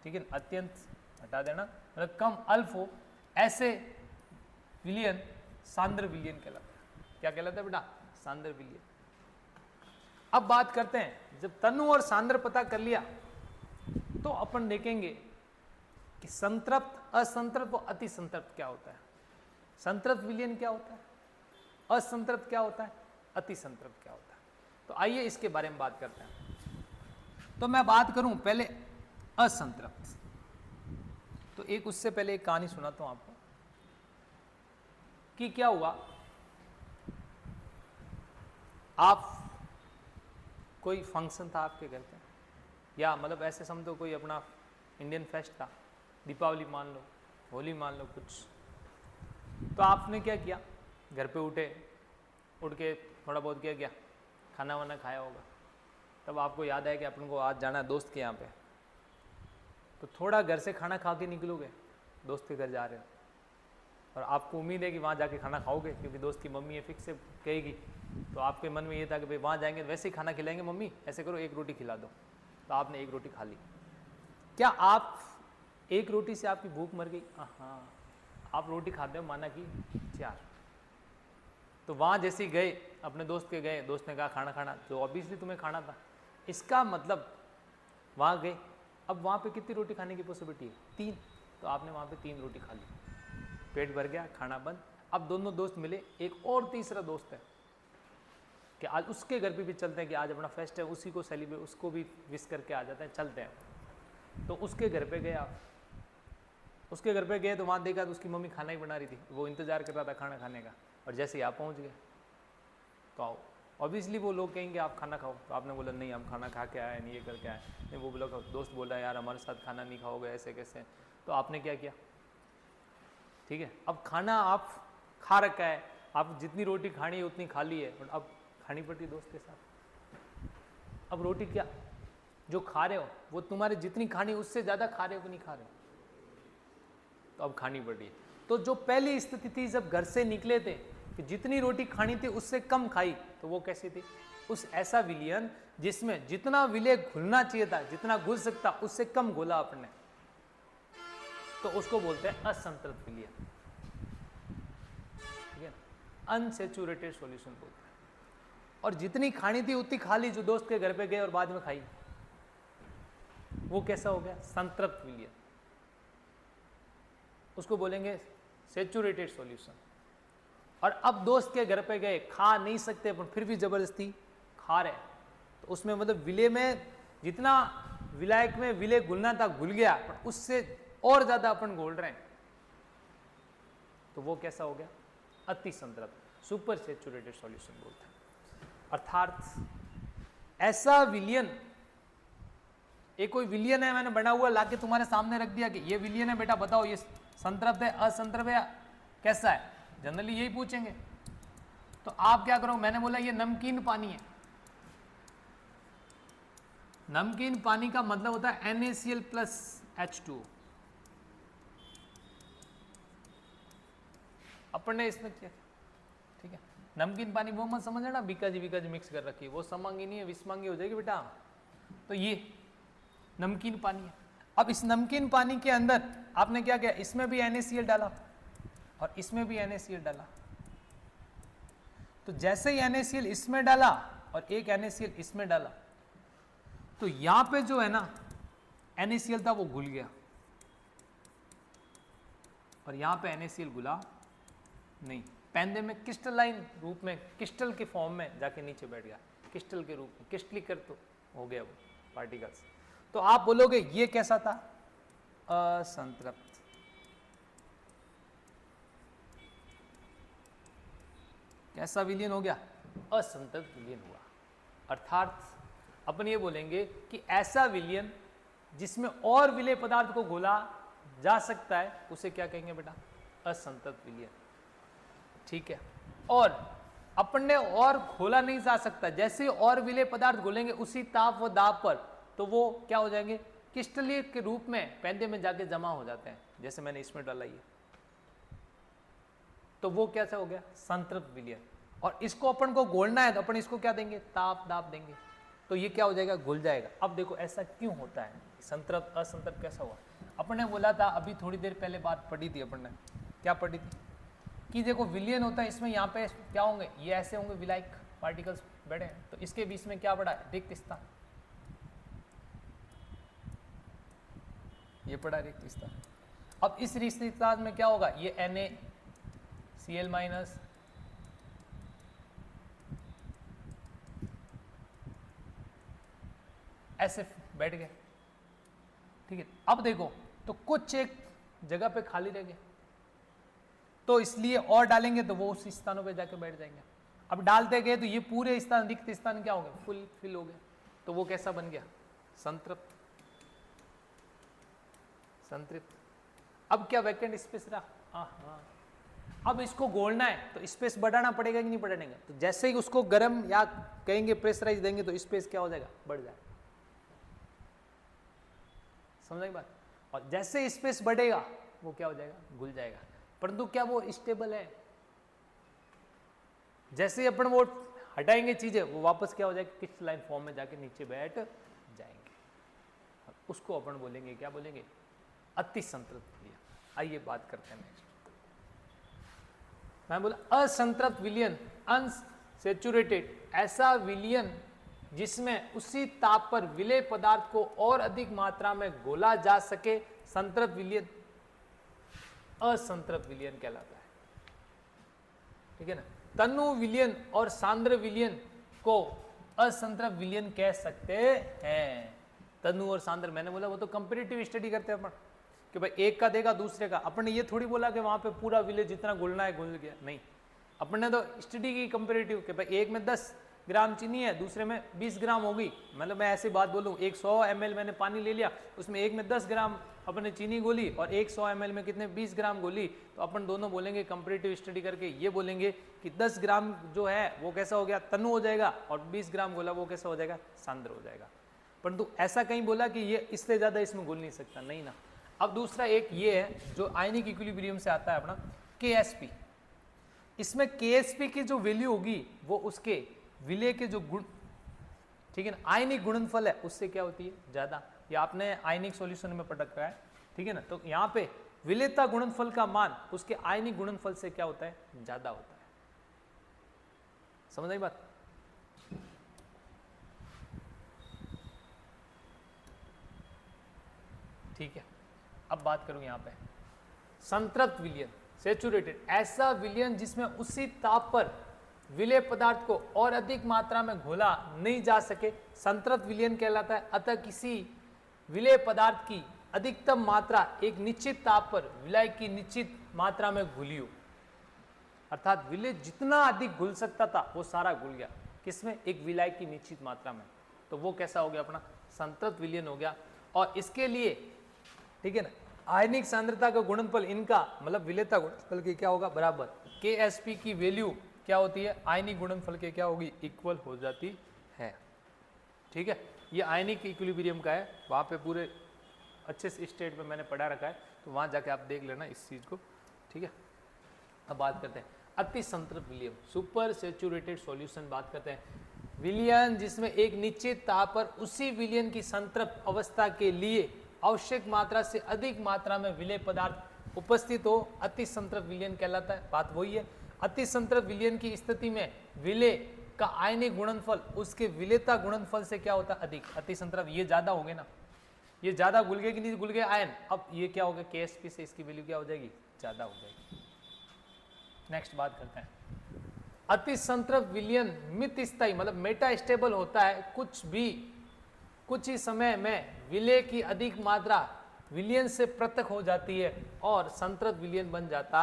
ठीक है, अत्यंत हटा देना, मतलब कम अल्प हो, ऐसे विलयन सांद्र विलयन कहलाता है। क्या कहलाता है बेटा, सांद्र विलयन। अब बात करते हैं, जब तनु और सांद्र पता कर लिया तो अपन देखेंगे कि संतृप्त, असंतृप्त और अति संतृप्त क्या होता है। संतृप्त विलयन क्या होता है, असंतृप्त क्या होता है, अति संतृप्त क्या होता है। तो आइए इसके बारे में बात करते हैं। तो मैं बात करूं पहले असंतृप्त, तो एक उससे पहले एक कहानी सुनाता हूं आपको कि क्या हुआ। आप कोई फंक्शन था आपके घर पे, या मतलब ऐसे समझो कोई अपना इंडियन फेस्ट था, दीपावली मान लो, होली मान लो कुछ, तो आपने क्या किया, घर पे उठ के थोड़ा बहुत क्या खाना वाना खाया होगा। तब आपको याद है कि अपन को आज जाना है दोस्त के यहाँ पे, तो थोड़ा घर से खाना खा के निकलोगे, दोस्त के घर जा रहे हो, और आपको उम्मीद है कि वहाँ जाके खाना खाओगे क्योंकि दोस्त की मम्मी ये फिक्स से कहेगी। तो आपके मन में ये था कि भाई वहाँ जाएंगे वैसे ही खाना खिलाएंगे, मम्मी ऐसे करो एक रोटी खिला दो, तो आपने एक रोटी खा ली। क्या आप एक रोटी से आपकी भूख मर गई? हाँ, आप रोटी खाते हो माना कि 4। तो वहाँ जैसे ही गए, अपने दोस्त के गए, दोस्त ने कहा खाना खाना, जो ऑब्वियसली तुम्हें खाना था, इसका मतलब वहाँ गए, अब वहाँ पे कितनी रोटी खाने की पॉसिबिलिटी है? 3। तो आपने वहाँ पे 3 रोटी खा ली, पेट भर गया, खाना बंद। अब दोनों दोस्त मिले, एक और तीसरा दोस्त है कि आज उसके घर पे भी चलते हैं कि आज अपना फेस्ट है, उसी को सेलिब्रेट, उसको भी विश करके आ जाते हैं, चलते हैं। तो उसके घर पे गए आप, उसके घर पे गए तो वहाँ देखा तो उसकी मम्मी खाना ही बना रही थी, वो इंतजार कर रहा था खाना खाने का, और जैसे ही आप पहुँच गए तो आओ, ऑब्वियसली वो लोग कहेंगे आप खाना खाओ, तो आपने बोला नहीं हम खाना खा के आए, नहीं ये करके आए, नहीं वो बोला दोस्त बोला यार हमारे साथ खाना नहीं खाओगे ऐसे कैसे, तो आपने क्या किया? ठीक है, अब खाना आप खा रखा है, आप जितनी रोटी खानी है उतनी खा ली है, और अब खानी पड़ती दोस्त के साथ। अब रोटी क्या जो खा रहे हो वो तुम्हारे जितनी खानी उससे ज़्यादा खा रहे हो कि नहीं खा रहे हो, तो अब खानी पड़ रही है। तो जो पहली स्थिति थी जब घर से निकले थे कि जितनी रोटी खानी थी उससे कम खाई, तो वो कैसी थी? उस ऐसा विलयन जिसमें जितना विलय घुलना चाहिए था, जितना घुल सकता उससे कम घोला आपने, तो उसको बोलते हैं असंतृप्त विलयन। ठीक है, अनसैचुरेटेड सॉल्यूशन बोलते हैं। और जितनी खानी थी उतनी खा ली, जो दोस्त के घर पे गए और बाद में खाई, वो कैसा हो गया? संतृप्त विलयन। उसको बोलेंगे सैचुरेटेड सॉल्यूशन। और अब दोस्त के घर पे गए, खा नहीं सकते पर फिर भी जबरदस्ती खा रहे, तो उसमें मतलब विलय में जितना विलायक में विलय घुलना था घुल गया, पर उससे और ज्यादा अपन घोल रहे हैं, तो वो कैसा हो गया? अति संतृप्त, सुपर सैचुरेटेड सॉल्यूशन बोलते हैं। अर्थात ऐसा विलयन, एक कोई विलयन है मैंने बना हुआ लाके तुम्हारे सामने रख दिया कि ये विलयन है बेटा, बताओ ये संतृप्त है, असंतृप्त है, कैसा है? जनरली यही पूछेंगे। तो आप क्या करो, मैंने बोला ये नमकीन पानी है, नमकीन पानी का मतलब होता है NaCl प्लस H2O। अपन ने इसमें क्या, ठीक है, नमकीन पानी वो मत समझना ना बीकाजी मिक्स कर रखी है, वो समांगी नहीं है, विस्मांगी हो जाएगी बेटा। तो ये नमकीन पानी है। अब इस नमकीन पानी के अंदर आपने क्या किया, इसमें भी NaCl डाला और इसमें भी NaCl डाला। तो जैसे ही NaCl इसमें डाला और एक NaCl इसमें डाला, तो यहां पे जो है ना NaCl था वो घुल गया, और यहां पे NaCl घुला नहीं, पेंदे में क्रिस्टलाइन रूप में, क्रिस्टल के फॉर्म में जाके नीचे बैठ गया, क्रिस्टल के रूप में क्रिस्टलीकृत तो हो गया वो पार्टिकल्स। तो आप बोलोगे ये कैसा था? असंतृप्त। कैसा विलयन हो गया? असंतृप्त विलयन हुआ। अर्थात अपन ये बोलेंगे कि ऐसा विलयन जिसमें और विलय पदार्थ को घोला जा सकता है उसे क्या कहेंगे बेटा? असंतृप्त विलयन। ठीक है, और अपन ने और घोला नहीं जा सकता, जैसे और विलय पदार्थ घोलेंगे उसी ताप व दाब पर, तो वो क्या हो जाएंगे? क्रिस्टलीय के रूप में पेंदे में जाके जमा हो जाते हैं, जैसे मैंने इसमें डाला ये, तो वो कैसा हो गया? संतृप्त विलयन। और इसको अपन को घोलना है तो अपन इसको क्या देंगे? ताप दाब देंगे, तो ये क्या हो जाएगा? घुल जाएगा। अब देखो ऐसा क्यों होता है, संतृप्त असंतृप्त कैसा हुआ? अपन ने बोला था, अभी थोड़ी देर पहले बात पढ़ी थी अपन ने, क्या पढ़ी थी कि देखो विलयन होता है, इसमें यहाँ पे क्या होंगे? ये ऐसे होंगे विलायक पार्टिकल्स बैठे हैं, तो इसके बीच में क्या पड़ा है? रिक्त स्थान, ये पड़ा रिक्त स्थान। अब इस रिक्त स्थान में क्या होगा? ये NaCl माइनस ऐसे बैठ गए, ठीक है। अब देखो तो कुछ एक जगह पे खाली रह गए, तो इसलिए और डालेंगे तो वो उस स्थानों पे जाके बैठ जाएंगे। अब डालते गए तो ये पूरे स्थान, रिक्त स्थान क्या हो गए, फुल फिल हो गए, तो वो कैसा बन गया, संतृप्त, संतृप्त। अब क्या वैकेंट स्पेस रहा, हाँ, अब इसको घोलना है तो स्पेस बढ़ाना पड़ेगा कि नहीं बढ़ाने का, तो जैसे ही उसको गर्म या कहेंगे प्रेशराइज देंगे तो स्पेस क्या हो जाएगा, बढ़ जाएगा, समझ बात। और जैसे स्पेस बढ़ेगा वो क्या हो जाएगा, घुल जाएगा, परंतु क्या वो स्टेबल है, जैसे ही अपन वो हटाएंगे चीजें वो वापस क्या हो जाएगा, क्रिस्टलाइन फॉर्म में जाके नीचे बैठ जाएंगे, उसको अपन बोलेंगे, क्या बोलेंगे, अति संतृप्त विलयन। आइए बात करते हैं नेक्स्ट। मैं बोला असंतृप्त विलयन, अनसैचुरेटेड, ऐसा विलयन जिसमें उसी ताप पर विलेय पदार्थ को और अधिक मात्रा में घोला जा सके, संतृप्त विलयन असंतृप्त विलयन कहलाता है, ठीक है ना। तनु विलयन और सांद्र विलयन को असंतृप्त विलयन कह सकते हैं। तनु और सांद्र, मैंने बोला वो तो कंपैरेटिव स्टडी करते हैं अपन कि भाई एक का देगा दूसरे का, अपन ने ये थोड़ी बोला कि वहां पे पूरा विलय जितना घुलना है घुल गया, नहीं, अपन ने तो स्टडी की कंपैरेटिव कि भाई एक में 10 ग्राम चीनी है, दूसरे में 20 ग्राम होगी, मतलब मैं ऐसे बात बोलूँ, एक 100 ml मैंने पानी ले लिया, उसमें एक में 10 ग्राम अपने चीनी घोली और एक 100 ml में कितने 20 ग्राम घोली, तो अपन दोनों बोलेंगे कंपैरेटिव स्टडी करके ये बोलेंगे कि 10 ग्राम जो है वो कैसा हो गया, तनु हो जाएगा, और 20 ग्राम घोला वो कैसा हो जाएगा, सांद्र हो जाएगा। परंतु ऐसा कहीं बोला कि ये इससे ज़्यादा इसमें घुल नहीं सकता, नहीं ना। अब दूसरा एक ये है जो आयनिक इक्विलिब्रियम से आता है अपना KSP, इसमें KSP की जो वैल्यू होगी वो उसके विलय के जो गुण, ठीक है ना, आयनिक गुणनफल है उससे क्या होती है, ज्यादा। ये आपने आयनिक सॉल्यूशन में पढ़ रखा है, ठीक है ना। तो यहाँ पे विलेयता गुणनफल का मान उसके आयनिक गुणनफल से क्या होता है, ज्यादा होता है, समझ आई बात। ठीक है, अब बात करूं यहाँ पे संतृप्त विलयन, सैचुरेटेड, ऐसा विलयन जिसमें उसी ताप पर विलेय पदार्थ को और अधिक मात्रा में घोला नहीं जा सके, संतृप्त विलयन कहलाता है। अतः किसी विलेय पदार्थ की अधिकतम मात्रा एक निश्चित ताप पर विलय की निश्चित मात्रा में घुली हो, अर्थात विलय जितना अधिक घुल सकता था वो सारा घुल गया, किसमें, एक विलय की निश्चित मात्रा में, तो वो कैसा हो गया अपना संतृप्त विलयन हो गया। और इसके लिए, ठीक है ना, आयनिक सांद्रता का गुणनफल इनका मतलब विलेयता गुणनफल के क्या होगा, बराबर, KSP की वैल्यू क्या होती है, आयनिक गुणनफल के क्या होगी, इक्वल हो जाती है, ठीक है। ये आयनिक इक्विलिब्रियम का है, वहाँ पे पूरे अच्छे से स्टेट में मैंने पढ़ा रखा है, तो वहाँ जाके आप देख लेना इस चीज़ को, ठीक है। अब बात करते हैं अति संतृप्त विलयन, सुपर सैचुरेटेड सॉल्यूशन बात करते हैं, विलयन जिसमें एक निश्चित ताप पर उसी विलयन की संतृप्त अवस्था के लिए आवश्यक मात्रा से अधिक मात्रा में विलेय पदार्थ उपस्थित हो, अति संतृप्त विलयन कहलाता है। बात वही है, अति संतृप्त विलयन की स्थिति में विलेय का आयनिक गुणनफल उसके विलेयता गुणनफल से क्या होता है, अधिक। अति संतृप्त ये ज्यादा हो गए ना, ये ज्यादा घुल गए कि नहीं घुल गए आयन, अब ये क्या हो गया, KSP से इसकी वैल्यू क्या हो जाएगी, ज्यादा हो जाएगी। नेक्स्ट बात करते हैं, अति संतृप्त विलयन मित स्थायी मतलब मेटा स्टेबल होता है, कुछ ही समय में विलेय की अधिक मात्रा विलयन से पृथक हो जाती है और संतृप्त विलयन बन जाता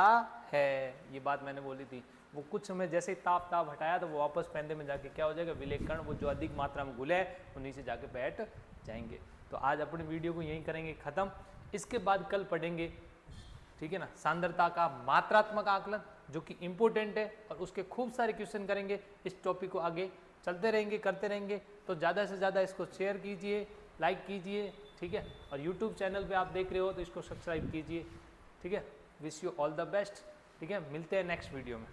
है। ये बात मैंने बोली थी, वो कुछ समय जैसे ही ताप हटाया तो वो वापस पेंदे में जाके क्या हो जाएगा, विलेय कण वो जो अधिक मात्रा में घुले वो नीचे जाके बैठ जाएंगे। तो आज अपनी वीडियो को यहीं करेंगे खत्म, इसके बाद कल पढ़ेंगे, ठीक है ना, सांद्रता का मात्रात्मक आकलन जो कि इम्पोर्टेंट है, और उसके खूब सारे क्वेश्चन करेंगे। इस टॉपिक को आगे चलते रहेंगे, करते रहेंगे, तो ज़्यादा से ज़्यादा इसको शेयर कीजिए, लाइक कीजिए, ठीक है। और यूट्यूब चैनल पे आप देख रहे हो तो इसको सब्सक्राइब कीजिए, ठीक है। Wish you all the best, ठीक है। मिलते हैं नेक्स्ट वीडियो में।